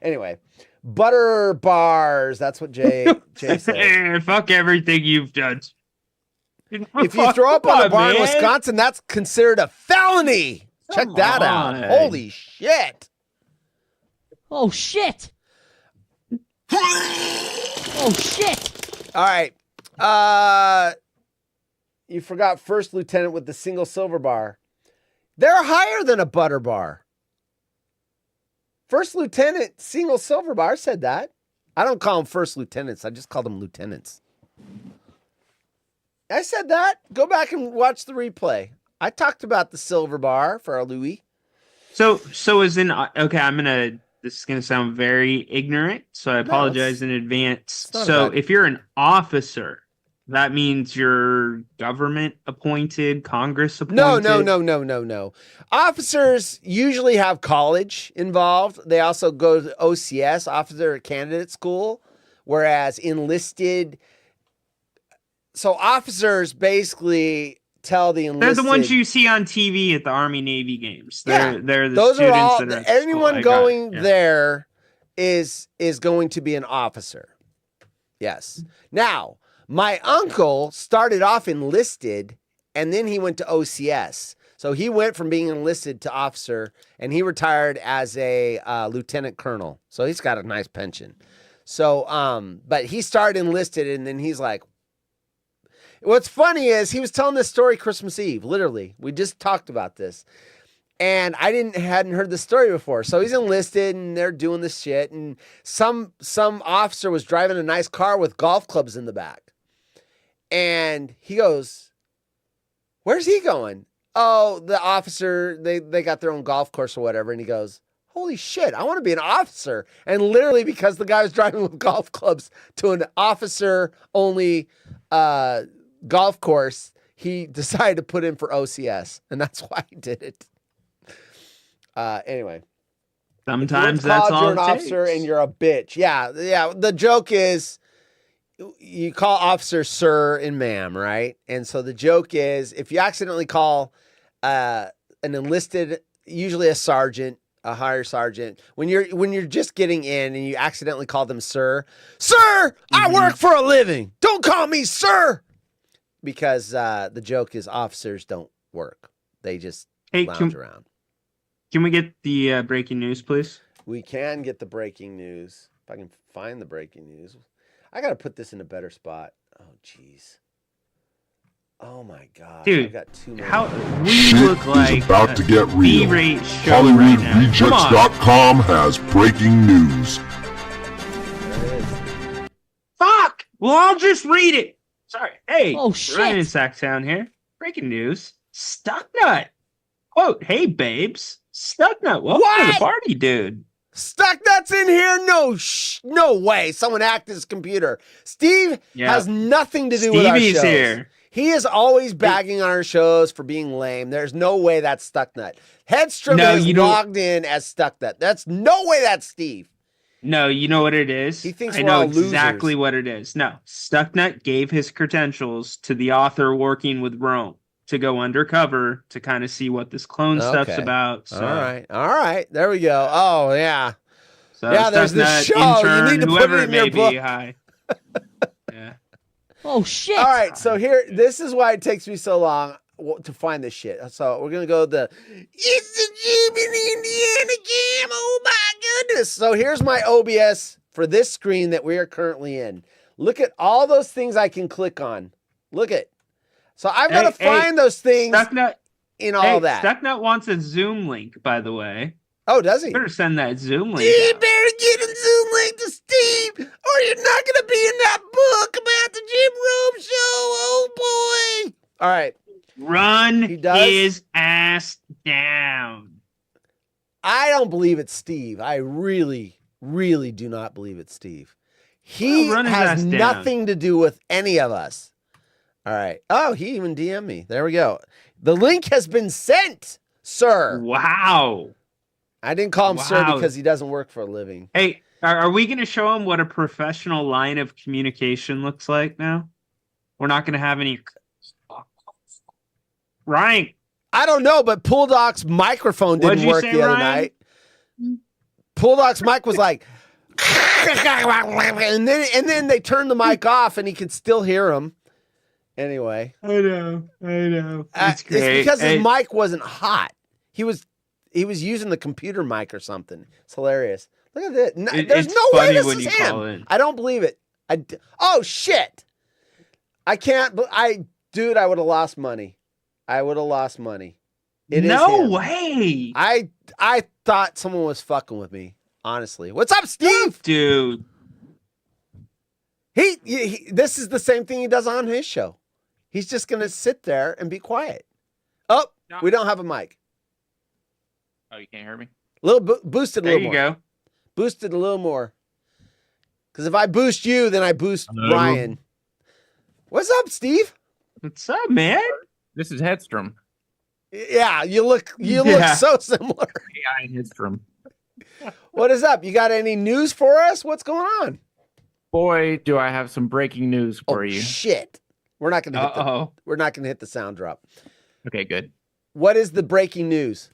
Anyway. Butter bars. That's what Jay said. Fuck everything you've done. If you throw up on a bar in Wisconsin, that's considered a felony. Check that out. Holy shit. Oh, shit. Oh, shit. All right. You forgot first lieutenant with the single silver bar. They're higher than a butter bar. First lieutenant, single silver bar. I said that. I don't call them first lieutenants. I just call them lieutenants. I said that. Go back and watch the replay. I talked about the silver bar for our Louis. So is in okay. This is gonna sound very ignorant, so I apologize in advance. So if you're an officer, that means you're government appointed, Congress appointed. No. Officers usually have college involved. They also go to OCS, Officer Candidate School, whereas enlisted. So officers basically tell the enlisted. They're the ones you see on TV at the Army Navy games. They're the those students are all. that are at Anyone school. going there is going to be an officer. Yes. Now, my uncle started off enlisted, and then he went to OCS. So he went from being enlisted to officer, and he retired as a lieutenant colonel. So he's got a nice pension. So, but he started enlisted, and then he's like. What's funny is he was telling this story Christmas Eve, literally. We just talked about this. And I hadn't heard the story before. So he's enlisted and they're doing this shit. And some officer was driving a nice car with golf clubs in the back. And he goes, "Where's he going?" "Oh, the officer, they got their own golf course or whatever." And he goes, "Holy shit, I want to be an officer." And literally because the guy was driving with golf clubs to an officer only golf course, he decided to put in for OCS, and that's why he did it. Anyway, sometimes that's all you're an officer and you're a bitch. Yeah. The joke is you call officers sir and ma'am, right? And so the joke is if you accidentally call an enlisted, usually a sergeant, a higher sergeant, when you're just getting in and you accidentally call them sir, I work for a living. Don't call me sir. Because the joke is officers don't work. They just lounge around. Can we get the breaking news, please? We can get the breaking news. If I can find the breaking news. I got to put this in a better spot. Oh, jeez. Oh, my God. Dude, I got too many. How we look like about to get real. B-rate show right now. HollywoodRejects.com has breaking news. Fuck! Well, I'll just read it. Sorry. Hey, oh shit! Ryan in Sacktown here. Breaking news. Stucknut. Quote, "Hey babes, Stucknut, welcome to the party, dude." Stucknut's in here? No way. Someone hacked his computer. Steve has nothing to do with our shows. Stevie's here. He is always bagging on our shows for being lame. There's no way that's Stucknut. Headstrom is logged in as Stucknut. That's no way that's Steve. No, you know what it is? He thinks I know exactly what it is. No, Stucknut gave his credentials to the author working with Rome to go undercover to kind of see what this clone stuff's about. So. All right. There we go. Oh, yeah. So yeah, there's this show. Intern, you need to put it in your book. Hi. Yeah. Oh, shit. All right. So here, this is why it takes me so long to find this shit. So we're going to go it's the Jim in Indiana Jam. Oh, my goodness. So here's my OBS for this screen that we are currently in. Look at all those things I can click on. Look at. So I've got to find those things in all that. Stucknut wants a Zoom link, by the way. Oh, does he? You better send that Zoom link. You better get a Zoom link to Steve, or you're not going to be in that book about the Jim Rome show. Oh, boy. All right. Run his ass down. I don't believe it's Steve. I really, really do not believe it's Steve. He has nothing to do with any of us. All right. Oh, he even DM'd me. There we go. The link has been sent, sir. Wow. I didn't call him sir because he doesn't work for a living. Hey, are we going to show him what a professional line of communication looks like now? We're not going to have any... Ryan. I don't know, but Pooldoc's microphone didn't work the other night. Pooldoc's mic was like... and then they turned the mic off and he could still hear him. Anyway. I know. It's because his mic wasn't hot. He was using the computer mic or something. It's hilarious. Look at this. There's no way this is him. I don't believe it. Oh, shit. I dude, I would have lost money. It is no him. way. I thought someone was fucking with me. Honestly, what's up, Steve? Dude, He this is the same thing he does on his show. He's just gonna sit there and be quiet. Oh, No. we don't have a mic. Oh, you can't hear me? Boosted a there little you more. go. Boosted a little more. Because if I boost you, then I boost Brian. What's up, Steve? What's up, man? This is Hedstrom. Yeah, you look so similar. AI Hedstrom. What is up? You got any news for us? What's going on? Boy, do I have some breaking news for you. Shit. We're not gonna hit the sound drop. Okay, good. What is the breaking news?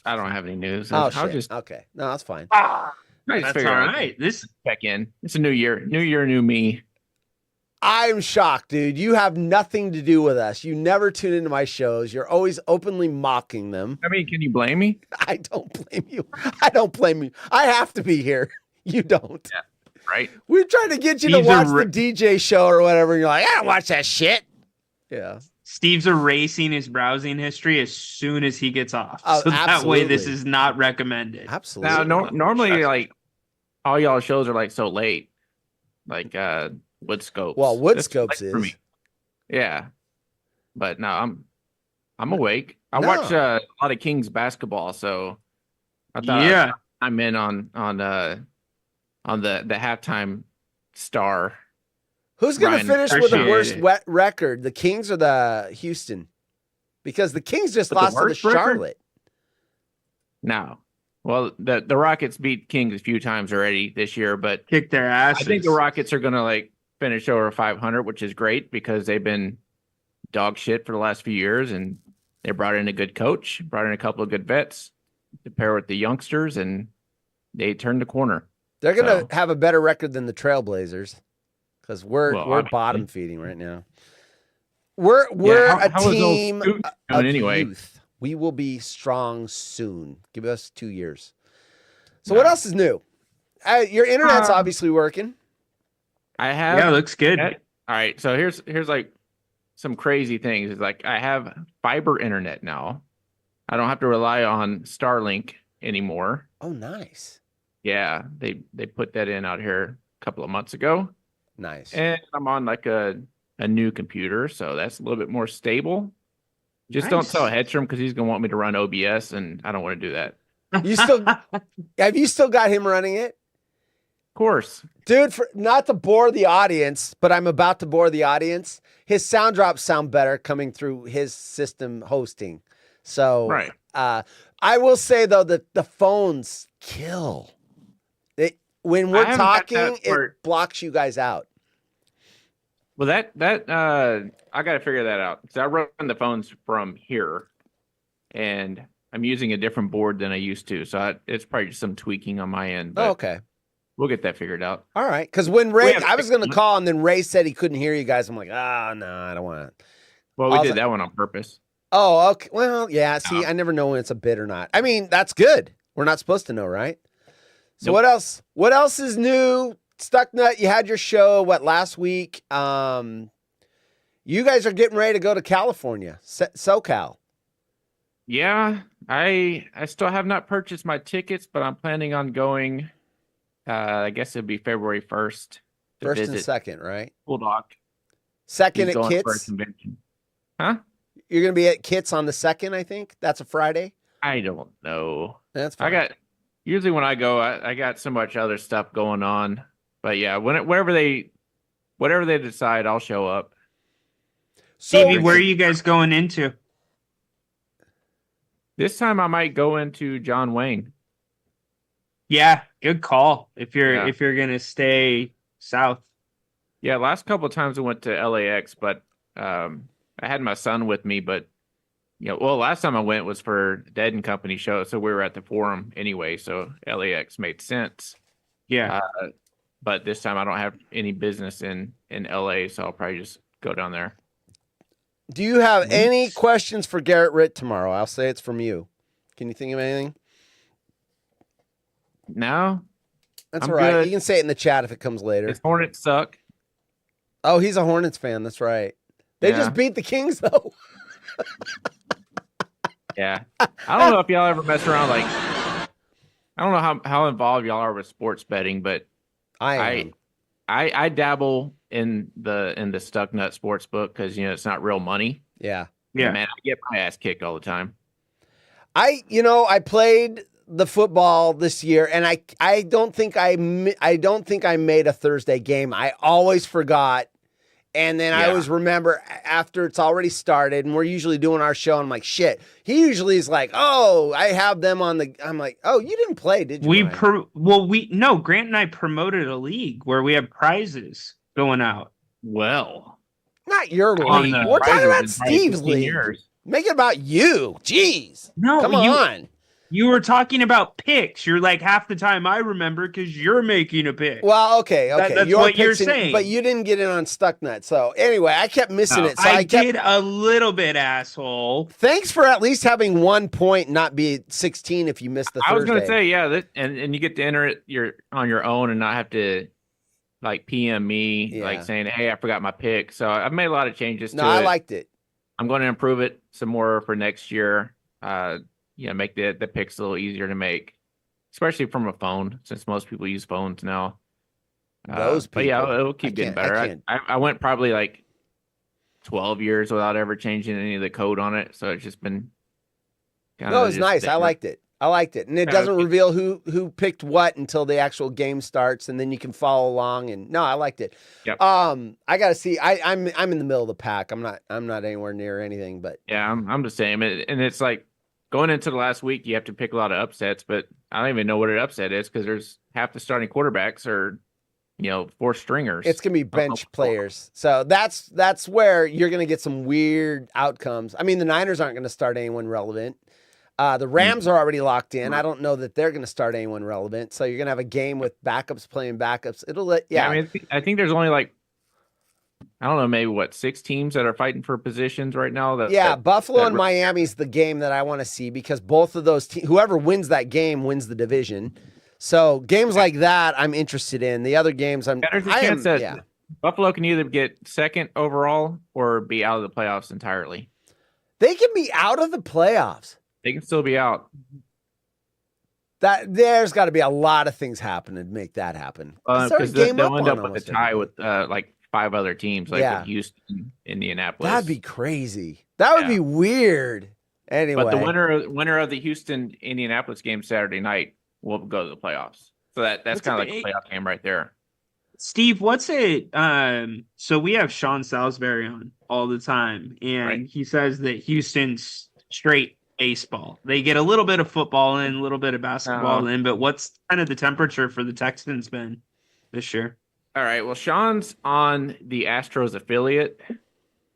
I don't have any news. Oh, I'll shit. Okay. No, that's fine. I just That's figured all I'd right. This check in. It's a new year. New year, new me. I'm shocked, dude. You have nothing to do with us. You never tune into my shows. You're always openly mocking them. I mean, can you blame me? I don't blame you. I don't blame you. I have to be here. You don't. Yeah, right? We're trying to get you to watch the DJ show or whatever. And you're like, I don't watch that shit. Yeah. Steve's erasing his browsing history as soon as he gets off. Oh, so that way this absolutely. is not recommended. Absolutely. Now, normally, like, all y'all shows are, like, so late. Like, Woodscopes. Well, Woodscopes late for is. me. Yeah. But no, I'm awake. I No. watch a lot of Kings basketball, so I thought I'm in on the halftime star. Who's going to Ryan, finish with the appreciate worst it. record, the Kings or the Houston? Because the Kings just With the lost to the worst record? Charlotte. No. Well, the Rockets beat Kings a few times already this year, but Kick their asses. I think the Rockets are going to like finish over 500, which is great because they've been dog shit for the last few years, and they brought in a good coach, brought in a couple of good vets to pair with the youngsters, and they turned the corner. They're going to So- have a better record than the Trailblazers because we're obviously. bottom feeding right now. We're how a is old team Scoot of doing anyway? youth. We will be strong soon. Give us 2 years. So what else is new? Your internet's obviously working. I have. Yeah, it looks good. All right, so here's like some crazy things. It's like I have fiber internet now. I don't have to rely on Starlink anymore. Oh, nice. Yeah, they put that in out here a couple of months ago. Nice. And I'm on like a new computer, so that's a little bit more stable. Just don't tell Hedstrom because he's gonna want me to run OBS, and I don't want to do that. You still have you still got him running it? Of course. Dude, not to bore the audience, but I'm about to bore the audience. His sound drops sound better coming through his system hosting. So Right. I will say though that the phones kill. When we're I haven't got talking, that it part. blocks you guys out. Well, that I got to figure that out because I run the phones from here, and I'm using a different board than I used to, so it's probably just some tweaking on my end. But Oh, okay. we'll get that figured out. All right. Because when Ray, have I was going to fixed call and then Ray said he couldn't hear you guys. I'm like, no, I don't want to. Well, we did that one on purpose. Oh, okay. Well, yeah. See, I never know when it's a bid or not. I mean, that's good. We're not supposed to know, right? So Nope. what else? What else is new? Stucknut, you had your show last week? You guys are getting ready to go to California, SoCal. Yeah, I still have not purchased my tickets, but I'm planning on going. I guess it'll be February 1st. to First and visit second, right? Bulldog. Second He's at going for a Kits. convention. Huh? You're going to be at Kits on the second, I think. That's a Friday. I don't know. That's fine. Usually when I go, I got so much other stuff going on. But yeah, whatever they decide, I'll show up. Stevie, where are you guys going into? This time I might go into John Wayne. Yeah, good call. If you're Yeah. gonna stay south. Yeah, last couple of times I went to LAX, but I had my son with me. But last time I went was for Dead and Company show, so we were at the Forum anyway. So LAX made sense. Yeah. But this time I don't have any business in LA, so I'll probably just go down there. Do you have any questions for Garrett Ritt tomorrow? I'll say it's from you. Can you think of anything? No. That's I'm all right. good. You can say it in the chat if it comes later. His Hornets suck. Oh, he's a Hornets fan. That's right. They Yeah. just beat the Kings, though. Yeah. I don't know if y'all ever mess around like I don't know how involved y'all are with sports betting, but I dabble in the Stuck Nut sports book because it's not real money. Yeah. Yeah. Man, I get my ass kicked all the time. I played the football this year, and I don't think I made a Thursday game. I always forgot. And then I always remember after it's already started and we're usually doing our show. And I'm like, shit. He usually is like, oh, I have them on the. I'm like, oh, you didn't play, did you? Grant and I promoted a league where we have prizes going out. Well, not your league. We're talking about Steve's league. Years. Make it about you. Jeez. No, come on. You were talking about picks. You're like half the time I remember because you're making a pick. Well, okay. That's what you're saying. But you didn't get in on Stucknut. So anyway, I kept missing it. So I did a little bit, asshole. Thanks for at least having 1 point, not be 16 if you missed the Thursday. I was going to say, yeah, and you get to enter it on your own and not have to like PM me like saying, hey, I forgot my pick. So I've made a lot of changes to it. No, I liked it. I'm going to improve it some more for next year. Make the picks a little easier to make, especially from a phone, since most people use phones now. Those people. But yeah, it'll keep getting better. I went probably like 12 years without ever changing any of the code on it, so it's just been kind of. No, it's nice. I liked it. And it doesn't reveal who picked what until the actual game starts, and then you can follow along. And no, I liked it. Yep. I gotta see. I'm in the middle of the pack. I'm not anywhere near anything, but yeah, I'm the same. And it's like going into the last week, you have to pick a lot of upsets, but I don't even know what an upset is because there's half the starting quarterbacks are, four stringers. It's gonna be bench players. So that's where you're gonna get some weird outcomes. I mean, the Niners aren't gonna start anyone relevant. The Rams are already locked in. I don't know that they're going to start anyone relevant. So you're going to have a game with backups playing backups. I think there's only like, I don't know, maybe 6 teams that are fighting for positions right now. Buffalo and Miami's the game that I want to see because both of those teams, whoever wins that game wins the division. So games like that, I'm interested in. The other games, there's a chance that Buffalo can either get second overall or be out of the playoffs entirely. They can be out of the playoffs. They can still be out. There's got to be a lot of things happening to make that happen. Because they'll end up with a tie with like 5 other teams, like with Houston, Indianapolis. That'd be crazy. That would be weird. Anyway, but the winner of the Houston Indianapolis game Saturday night will go to the playoffs. So that's kind of like a playoff game right there. Steve, what's it? So we have Sean Salisbury on all the time, and he says that Houston's straight baseball. They get a little bit of football in, a little bit of basketball in, but what's kind of the temperature for the Texans been this year? All right. Well, Sean's on the Astros affiliate,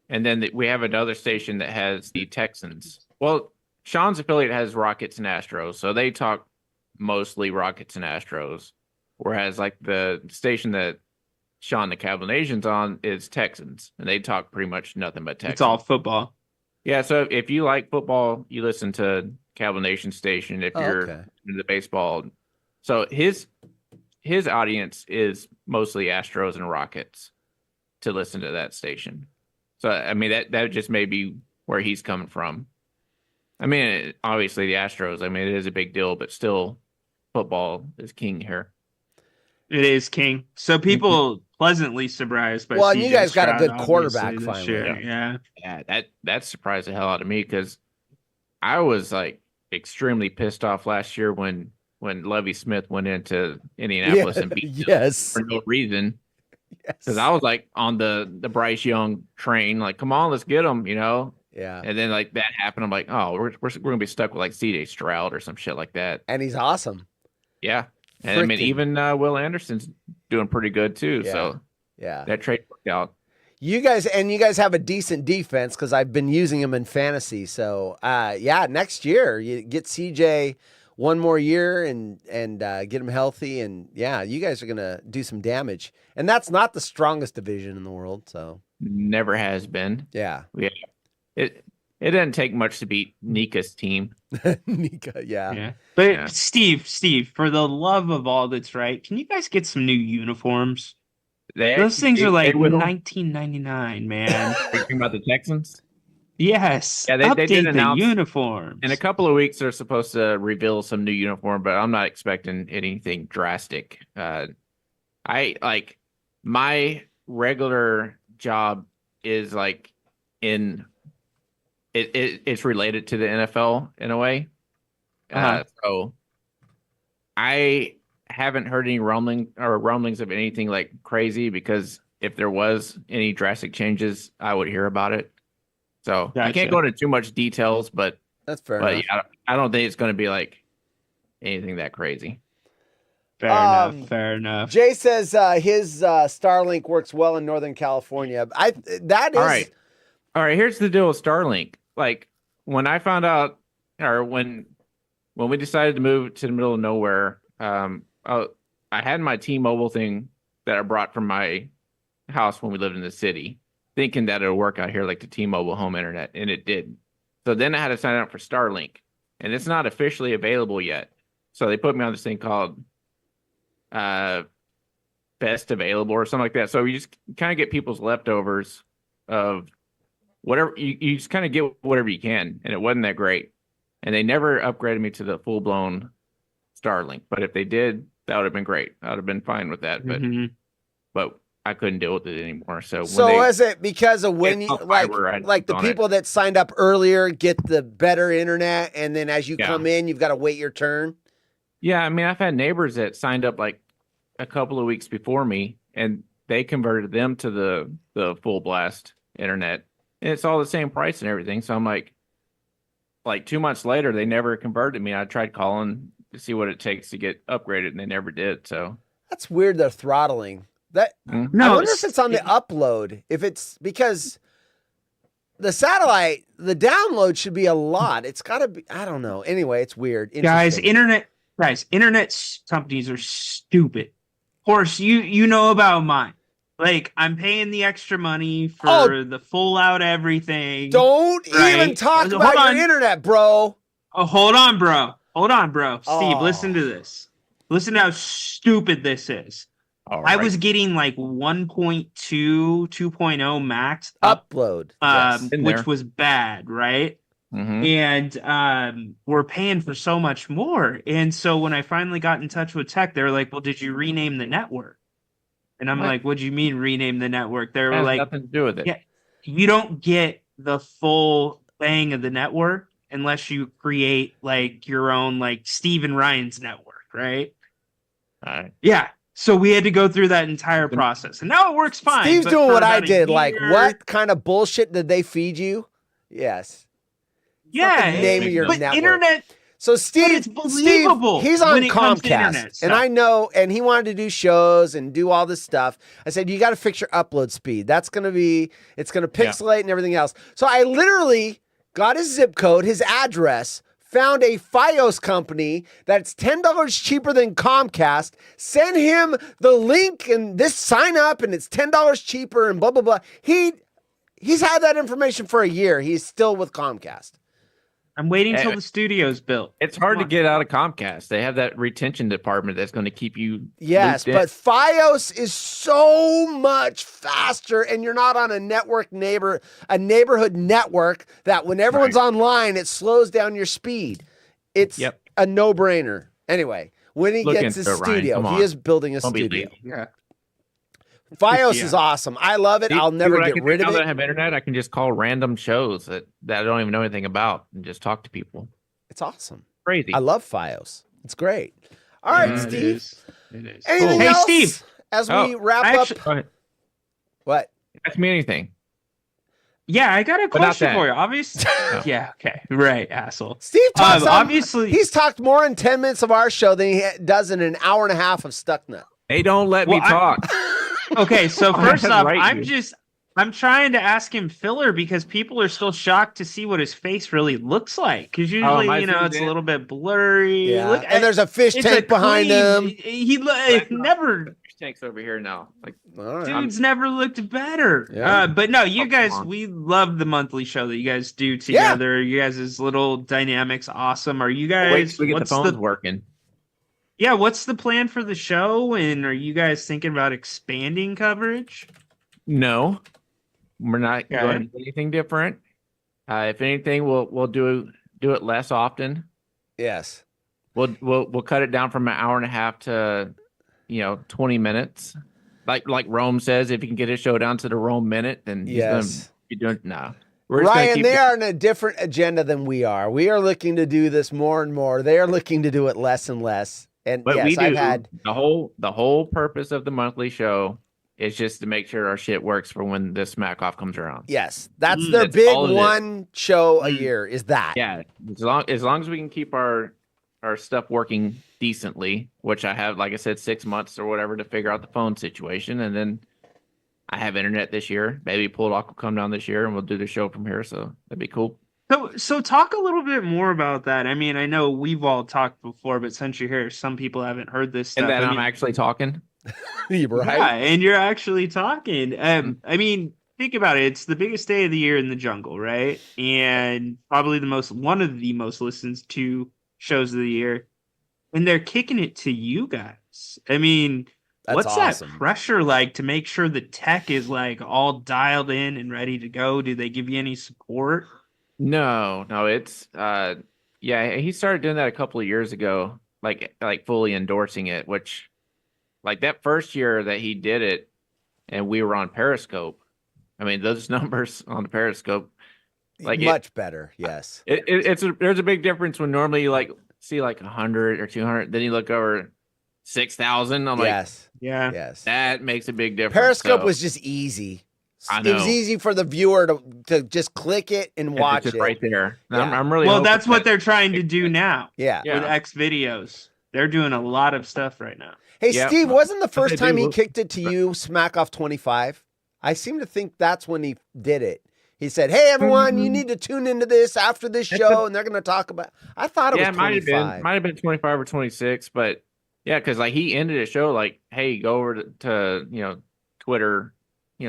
and then we have another station that has the Texans. Well, Sean's affiliate has Rockets and Astros, so they talk mostly Rockets and Astros, whereas like the station that Sean the Cablinasian's on is Texans, and they talk pretty much nothing but Texans. It's all football. Yeah, so if you like football, you listen to Cable Nation Station. If you're into baseball, so his audience is mostly Astros and Rockets to listen to that station. So I mean that just may be where he's coming from. I mean, obviously the Astros. I mean, it is a big deal, but still, football is king here. It is king. So people pleasantly surprised by. Well, and you guys got a good quarterback finally. Yeah, that surprised the hell out of me because I was like extremely pissed off last year when Lovie Smith went into Indianapolis and beat them for no reason. Because I was like on the Bryce Young train, like, come on, let's get him, Yeah. And then like that happened. I'm like, oh, we're gonna be stuck with like CJ Stroud or some shit like that. And he's awesome. Yeah. And I mean, even Will Anderson's doing pretty good too. Yeah. So that trade worked out. You guys have a decent defense because I've been using him in fantasy. So next year you get CJ one more year and get him healthy, and you guys are gonna do some damage. And that's not the strongest division in the world. So never has been. Yeah. It doesn't take much to beat Nika's team. Nika, yeah. But Steve, for the love of all that's right, can you guys get some new uniforms? Those things are like $19.99, man. Thinking about the Texans. Yes. Yeah, they did the announce uniforms. in a couple of weeks. They're supposed to reveal some new uniform, but I'm not expecting anything drastic. My regular job is like it's related to the NFL in a way. So I haven't heard any rumblings of anything like crazy, because if there was any drastic changes, I would hear about it. So I can't go into too much details, but that's fair enough. Yeah, I don't think it's going to be like anything that crazy. Fair enough. Jay says his Starlink works well in Northern California. All right. Here's the deal with Starlink. Like when I found out, or when we decided to move to the middle of nowhere, I had my T-Mobile thing that I brought from my house when we lived in the city, thinking that it would work out here like the T-Mobile home internet, and it did. So then I had to sign up for Starlink, and it's not officially available yet. So they put me on this thing called best available or something like that. So you just kind of get people's leftovers of whatever you just kind of get whatever you can, and it wasn't that great. And they never upgraded me to the full-blown Starlink, but if they did, that would have been great. I would have been fine with that, but I couldn't deal with it anymore. So is it because of when you like the people that signed up earlier get the better internet, and then as you come in, you've got to wait your turn? Yeah, I mean, I've had neighbors that signed up like a couple of weeks before me, and they converted them to the full blast internet, and it's all the same price and everything. So I'm like 2 months later, they never converted me. I tried calling to see what it takes to get upgraded, and they never did. So that's weird. They're throttling that. I wonder if it's on the upload. If it's because the satellite, the download should be a lot. It's got to be. I don't know. Anyway, it's weird. Guys, internet companies are stupid. Of course, you know about mine. Like, I'm paying the extra money for the full out everything. Don't even talk about your internet, bro. Oh, hold on, bro. Steve, listen to this. Listen to how stupid this is. I was getting like 1.2, 2.0 max upload, which was bad, right? And we're paying for so much more. And so when I finally got in touch with tech, they were like, well, did you rename the network? And I'm like, what do you mean rename the network? They were like, nothing to do with it. Yeah, you don't get the full bang of the network unless you create like your own, like Steve and Ryan's network, right? All right. Yeah. So we had to go through that entire process, and now it works fine. Steve's doing what I did. Like, what kind of bullshit did they feed you? Yes. Yeah. Name of your network. Internet. So Steve, he's on Comcast, and I know, and he wanted to do shows and do all this stuff. I said, you got to fix your upload speed. It's going to pixelate and everything else. So I literally got his zip code, his address, found a Fios company that's $10 cheaper than Comcast, sent him the link and this sign up, and it's $10 cheaper and blah, blah, blah. He's had that information for a year. He's still with Comcast. I'm waiting till the studio's built. It's hard to get out of Comcast. They have that retention department that's going to keep you. Yes, but Fios is so much faster, and you're not on a neighborhood network that when everyone's online, it slows down your speed. It's a no-brainer. Anyway, when he gets his studio, he is building a studio. Yeah. Fios is awesome. I love it. I'll never get rid of it. Now that I have internet, I can just call random shows that I don't even know anything about and just talk to people. It's awesome. Crazy. I love Fios. It's great. All right, Steve. It is. Anything else? Hey, Steve. As we wrap up. What? Ask me anything. Yeah, I got a question for you. Obviously. Yeah, okay. Right, asshole. Steve talks obviously. He's talked more in 10 minutes of our show than he does in an hour and a half of Stucknut. They don't let me talk. Okay, so first off, I'm trying to ask him filler because people are still shocked to see what his face really looks like. Because usually, it's a little bit blurry. Yeah. And there's a fish tank behind him. He never. Fish tank's over here now. Like, dude's never looked better. Yeah. But no, you guys, we love the monthly show that you guys do together. You guys' little dynamics, awesome. Are you guys? Wait till we get the phones working. Yeah, what's the plan for the show? And are you guys thinking about expanding coverage? No, we're not Okay. going to do anything different. If anything, we'll do it less often. Yes. We'll cut it down from an hour and a half to 20 minutes. Like Rome says, if you can get a show down to the Rome minute, then he's gonna be doing no. We're just gonna Ryan, keep they it- are on a different agenda than we are. We are looking to do this more and more. They are looking to do it less and less. And But yes, we do. I've had the whole purpose of the monthly show is just to make sure our shit works for when this Smack Off comes around. yes, that's their That's big all it is. one show a year is that. Yeah, as long as we can keep our stuff working decently, which I have, like I said, 6 months or whatever to figure out the phone situation, and then I have internet this year. Maybe Pulldock will come down this year, and we'll do the show from here. So that'd be cool. So talk a little bit more about that. I mean, I know we've all talked before, but since you're here, some people haven't heard this stuff. And then I I'm mean, actually talking. Right? Yeah, and you're actually talking. I mean, think about it. It's the biggest day of the year in the jungle, right? And probably one of the most listened to shows of the year. And they're kicking it to you guys. I mean, That's what's awesome. that pressure like to make sure the tech is like all dialed in and ready to go? Do they give you any support? No, it's yeah, he started doing that a couple of years ago, like fully endorsing it, which like that first year that he did it and we were on Periscope. I mean, those numbers on the Periscope, like much better. Yes. There's a big difference when normally you like see like 100 or 200, then you look over 6,000. I'm like, Yes. Yeah. Yes. that makes a big difference. Periscope So, was just easy. I It was know. easy for the viewer to just click it and it's watch just it. right there. Yeah. I'm really Well, hoping that's what that- they're trying to do now. Yeah. Yeah. With X videos. They're doing a lot of stuff right now. Hey, Yeah. Steve, wasn't the first they time he do. kicked it to you Smack Off 25? I seem to think that's when he did it. He said, "Hey, everyone, you need to tune into this after this show, and they're going to talk about." I thought it yeah, was it might have 25. been 25 or 26, but yeah, because like he ended a show like, hey, go over to Twitter,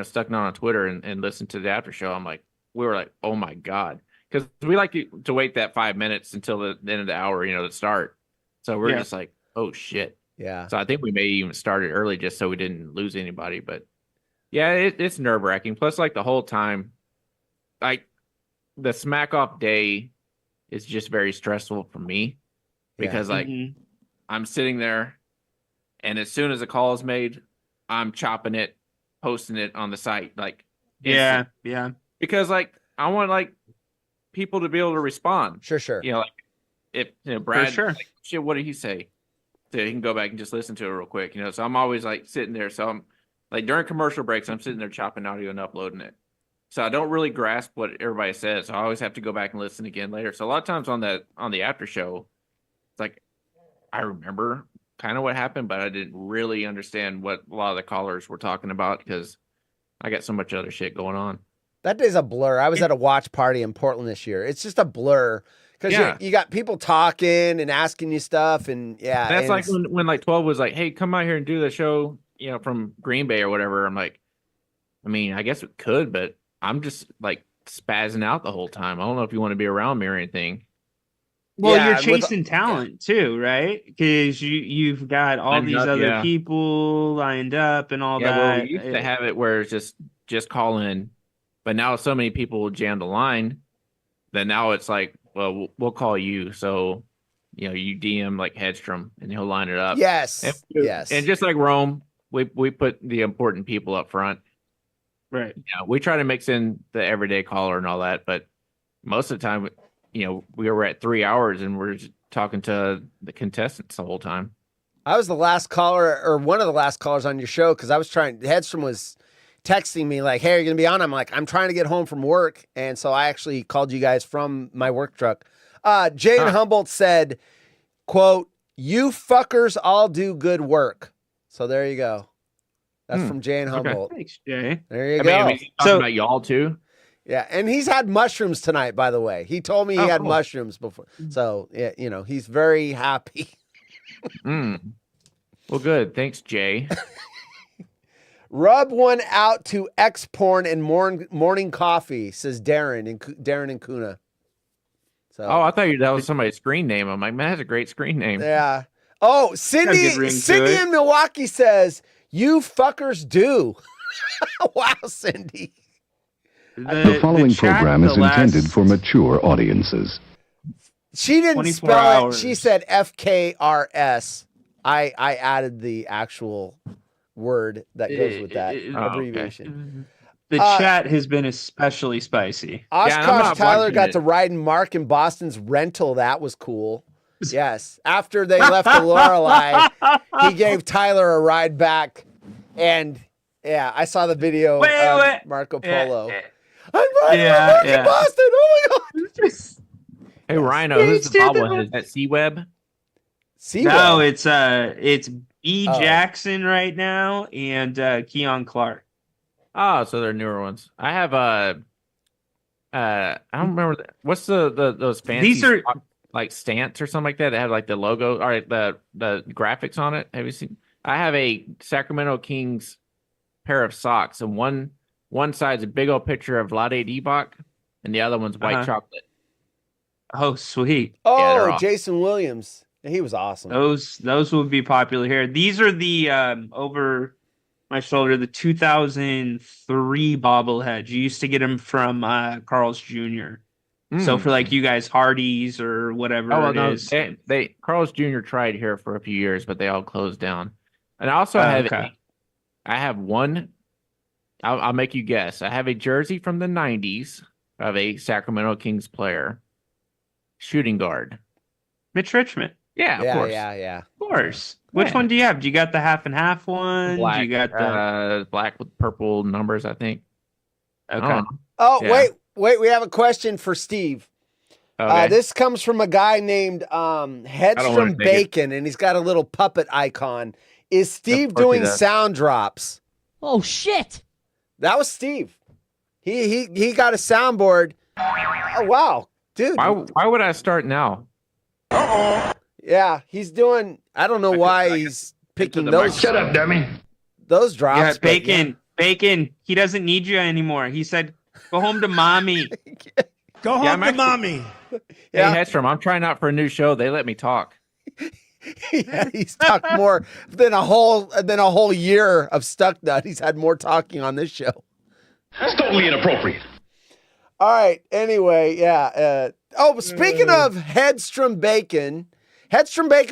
stuck on Twitter and listen to the after show. I'm like, we were like, oh my god, because we like to wait that 5 minutes until the end of the hour, to start. So we're Yeah. just like, oh shit. Yeah. So I think we may even started early just so we didn't lose anybody. But yeah, it's nerve wracking. Plus, like the whole time, like the Smack Off day is just very stressful for me because like I'm sitting there and as soon as a call is made, I'm chopping it, posting it on the site. Like, Yeah, instant. yeah. Because like I want like people to be able to respond. Sure. Like if Brad, sure. like, shit, what did he say? So he can go back and just listen to it real quick. So I'm always like sitting there. So I'm like during commercial breaks, I'm sitting there chopping audio and uploading it. So I don't really grasp what everybody says. So I always have to go back and listen again later. So a lot of times on the after show, it's like I remember kind of what happened, but I didn't really understand what a lot of the callers were talking about because I got so much other shit going on. That day's a blur. I was at a watch party in Portland this year. It's just a blur because Yeah. you got people talking and asking you stuff, and yeah, That's and like it's- when like 12 was like, hey, come out here and do the show, from Green Bay or whatever. I'm like, I mean, I guess it could, but I'm just like spazzing out the whole time. I don't know if you want to be around me or anything. Well, Yeah, you're with- chasing talent too, right? Because you've got all Lined these up, other yeah. people lined up and all Yeah, that. well, we used to have it where it's just call in, but now so many people jam the line that now it's like, well, we'll call you. So, you DM like Hedstrom and he'll line it up. yes, And, yes, and just like Rome, we put the important people up front. Right. Yeah, we try to mix in the everyday caller and all that, but most of the time, we were at 3 hours and we're just talking to the contestants the whole time. I was the last caller or one of the last callers on your show because I was Hedstrom was texting me like, "Hey, are you gonna be on?" I'm like, "I'm trying to get home from work," and so I actually called you guys from my work truck. Jane Humboldt said, "Quote: You fuckers all do good work." So there you go. That's from Jane Humboldt. Thanks, Jay. There you I go. mean, he's talking about y'all too. Yeah, and he's had mushrooms tonight, by the way. He told me he Oh, had cool. mushrooms before. So, yeah, he's very happy. Well, good. Thanks, Jay. Rub one out to X porn and morning coffee, says Darren and Kuna. So Oh, I thought that was somebody's screen name. I'm like, man, that's a great screen name. yeah. Oh, Got Cindy a good ring to it. in Milwaukee says, "You fuckers do." Wow, Cindy. The following chat program is the last intended for mature audiences. She didn't 24 spell it. hours. She said FKRS. I added the actual word that goes with that abbreviation. The chat has been especially spicy. Oshkosh Tyler got to ride in Mark in Boston's rental. That was cool. Yes. After they left the Lorelei, he gave Tyler a ride back. And yeah, I saw the video of Marco Polo. I'm riding in Mark in Boston. Oh my God. Hey, Rhino, who's the bobblehead? Is that C-Web? No, it's B. Jackson right now and Keon Clark. Oh, so they're newer ones. I have I don't remember what's those fancy These are like stance or something like that. They have like the logo, all right, the graphics on it. Have you seen? I have a Sacramento Kings pair of socks, and one side's a big old picture of Vlade Divac, and the other one's white chocolate. Oh, sweet. Oh, Jason Williams. He was awesome. Those would be popular here. These are the over my shoulder, the 2003 bobbleheads. You used to get them from Carl's Jr. So for like you guys Hardee's or whatever is. They Carl's Jr. tried here for a few years, but they all closed down. And I also have I have one. I'll make you guess. I have a jersey from the 90s of a Sacramento Kings player, shooting guard, Mitch Richmond. Yeah, of course. Yeah. Of course. Which one do you have? Do you got the half and half one? Black, do you got the black with purple numbers, I think. Okay. Oh, wait. We have a question for Steve. Okay. This comes from a guy named Headstrom Bacon, and he's got a little puppet icon. Is Steve doing sound drops? Oh, shit. That was Steve. He got a soundboard. Oh, wow. Dude. Why would I start now? Yeah, he's doing. I don't know why he's picking those. Shut up, dummy. Those drops. Yeah, Bacon. He doesn't need you anymore. He said, "Go home to mommy." Go home to mommy. Hey, Hedstrom, I'm trying out for a new show. They let me talk. Yeah, he's talked more than a whole year of Stuck Nut. He's had more talking on this show. That's totally inappropriate. All right. Anyway, yeah. Speaking of Headstrom Bacon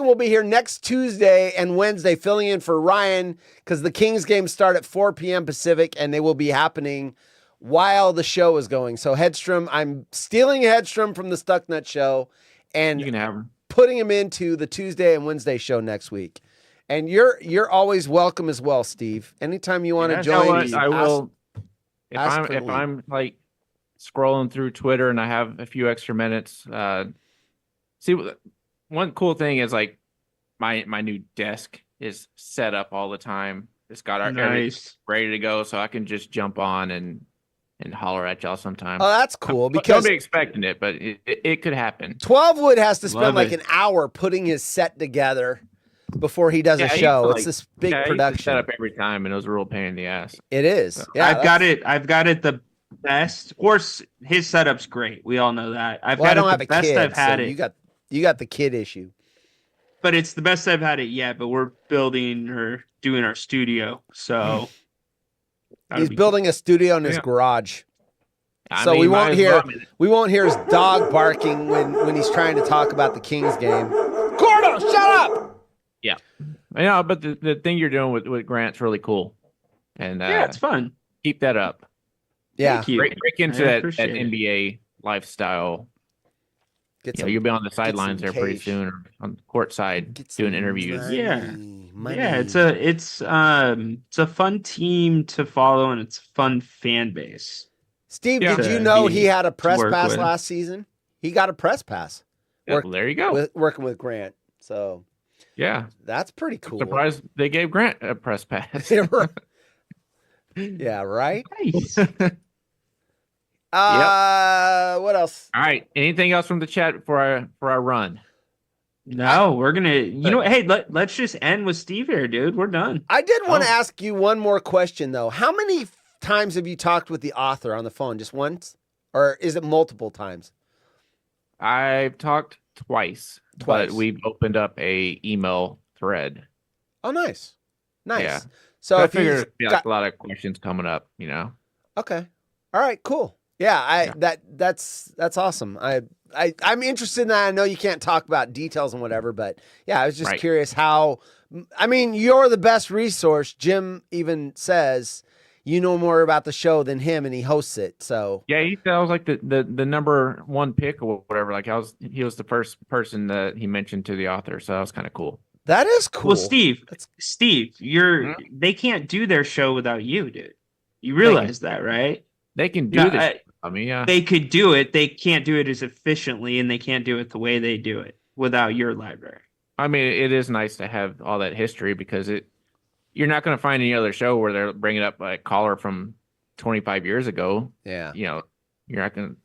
will be here next Tuesday and Wednesday, filling in for Ryan because the Kings games start at 4 p.m. Pacific, and they will be happening while the show is going. So Headstrom, I'm stealing Headstrom from the Stuck Nut show, and you can have him. Putting him into the Tuesday and Wednesday show next week. And you're always welcome as well, Steve. Anytime you want to join, I will. If I'm like scrolling through Twitter and I have a few extra minutes, see, one cool thing is like my new desk is set up all the time. It's got everything ready to go, so I can just jump on and holler at y'all sometime. Oh, that's cool. Because don't be expecting it, but it could happen. 12wood has to spend like an hour putting his set together before he does a show. It's this big production. Set up every time, and it was a real pain in the ass. It is. So. Yeah, I've got it the best. Of course, his setup's great. We all know that. I don't have a kid. I've had it. You got the kid issue. But it's the best I've had it yet. But we're building or doing our studio, so he's building a studio in his garage. So we won't hear his dog barking when he's trying to talk about the Kings game. Gordo, shut up! Yeah, but the thing you're doing with Grant's really cool, and it's fun. Keep that up. Yeah, break into that NBA lifestyle. You'll be on the sidelines there pretty soon, or on the court side doing interviews. Money. Yeah, it's a fun team to follow, and it's a fun fan base. Steve, did you know he had a press pass last season? He got a press pass. There you go. Working with Grant. So, yeah, that's pretty cool. Surprised they gave Grant a press pass. Yeah, right? Nice. What else? All right. Anything else from the chat before I run? No, we're gonna. Hey, let's just end with Steve here, dude. We're done. I did want to ask you one more question though. How many times have you talked with the author on the phone? Just once, or is it multiple times? I've talked twice. But we've opened up a email thread. Oh, nice. Nice. Yeah. So I if figure you there'd be like a lot of questions coming up, you know. Okay. All right, cool. Yeah, that's awesome. I'm interested in that. I know you can't talk about details and whatever, but yeah, I was just curious how. I mean, you're the best resource. Jim even says you know more about the show than him, and he hosts it. So yeah, he said I was like the number one pick or whatever. Like he was the first person that he mentioned to the author, so that was kind of cool. That is cool. Well, Steve, they can't do their show without you, dude. You realize that, right? They can do this. I mean, yeah. They could do it. They can't do it as efficiently, and they can't do it the way they do it without your library. I mean, it is nice to have all that history because you're not going to find any other show where they're bringing up a caller from 25 years ago. Yeah. You know, you're not going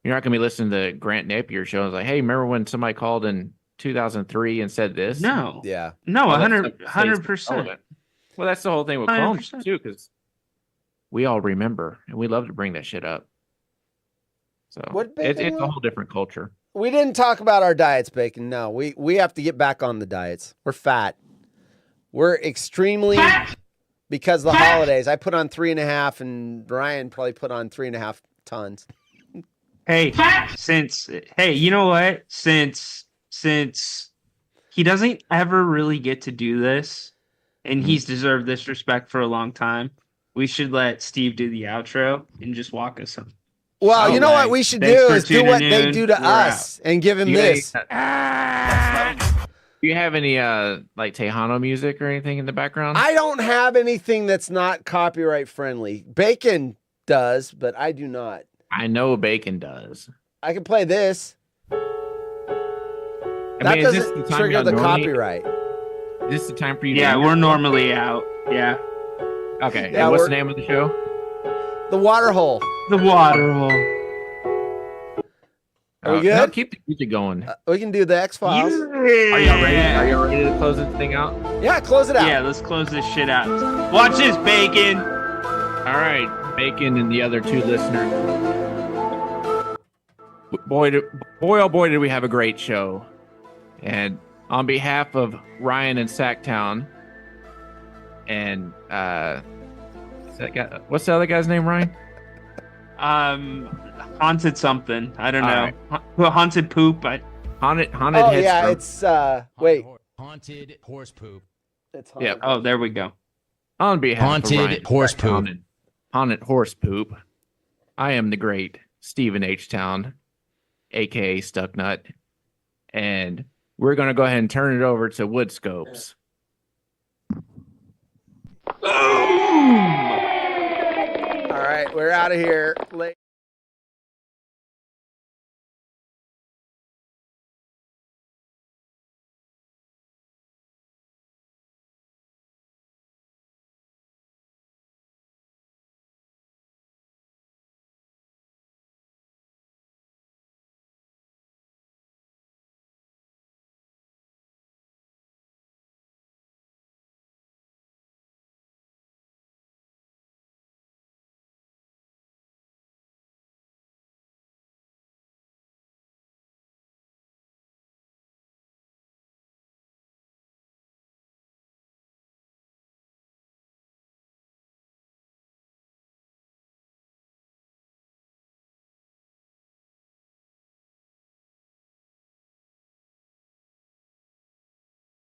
to be listening to Grant Napier show and it's like, hey, remember when somebody called in 2003 and said this? No. Yeah. No, 100%. Well, that's the whole thing with 100%. clones too, because we all remember and we love to bring that shit up. So it's a whole different culture. We didn't talk about our diets, Bacon. No, we have to get back on the diets. We're fat. We're extremely because of the holidays. I put on 3.5, and Ryan probably put on 3.5 tons. Hey, you know what? Since he doesn't ever really get to do this, and he's deserved this respect for a long time, we should let Steve do the outro and just walk us home. Well, you know what we should do is do what they do to us and give him this. Do you have any like Tejano music or anything in the background? I don't have anything that's not copyright friendly. Bacon does, but I do not. I know Bacon does. I can play this. That doesn't trigger the copyright. Is this the time for you? Yeah, we're normally out. Yeah. Okay. Yeah, and what's the name of the show? The Water Hole. The Water Hole. Are we good? No, keep the music going. We can do the X-Files. Yeah. Are y'all ready? Are y'all ready to close this thing out? Yeah, close it out. Yeah, let's close this shit out. Watch this, Bacon. All right, Bacon and the other two listeners. Boy, oh boy, did we have a great show. And on behalf of Ryan and Sacktown and what's the other guy's name, Ryan? Haunted something. I don't know. Right. Haunted poop. Haunted. Oh yeah, it's wait. Haunted horse poop. It's haunted. Yeah. Oh, there we go. On behalf Haunted of Ryan horse poop. Haunted horse poop. I am the great Stephen H. Town, aka Stucknut, and we're gonna go ahead and turn it over to Woodscopes. All right, we're out of here.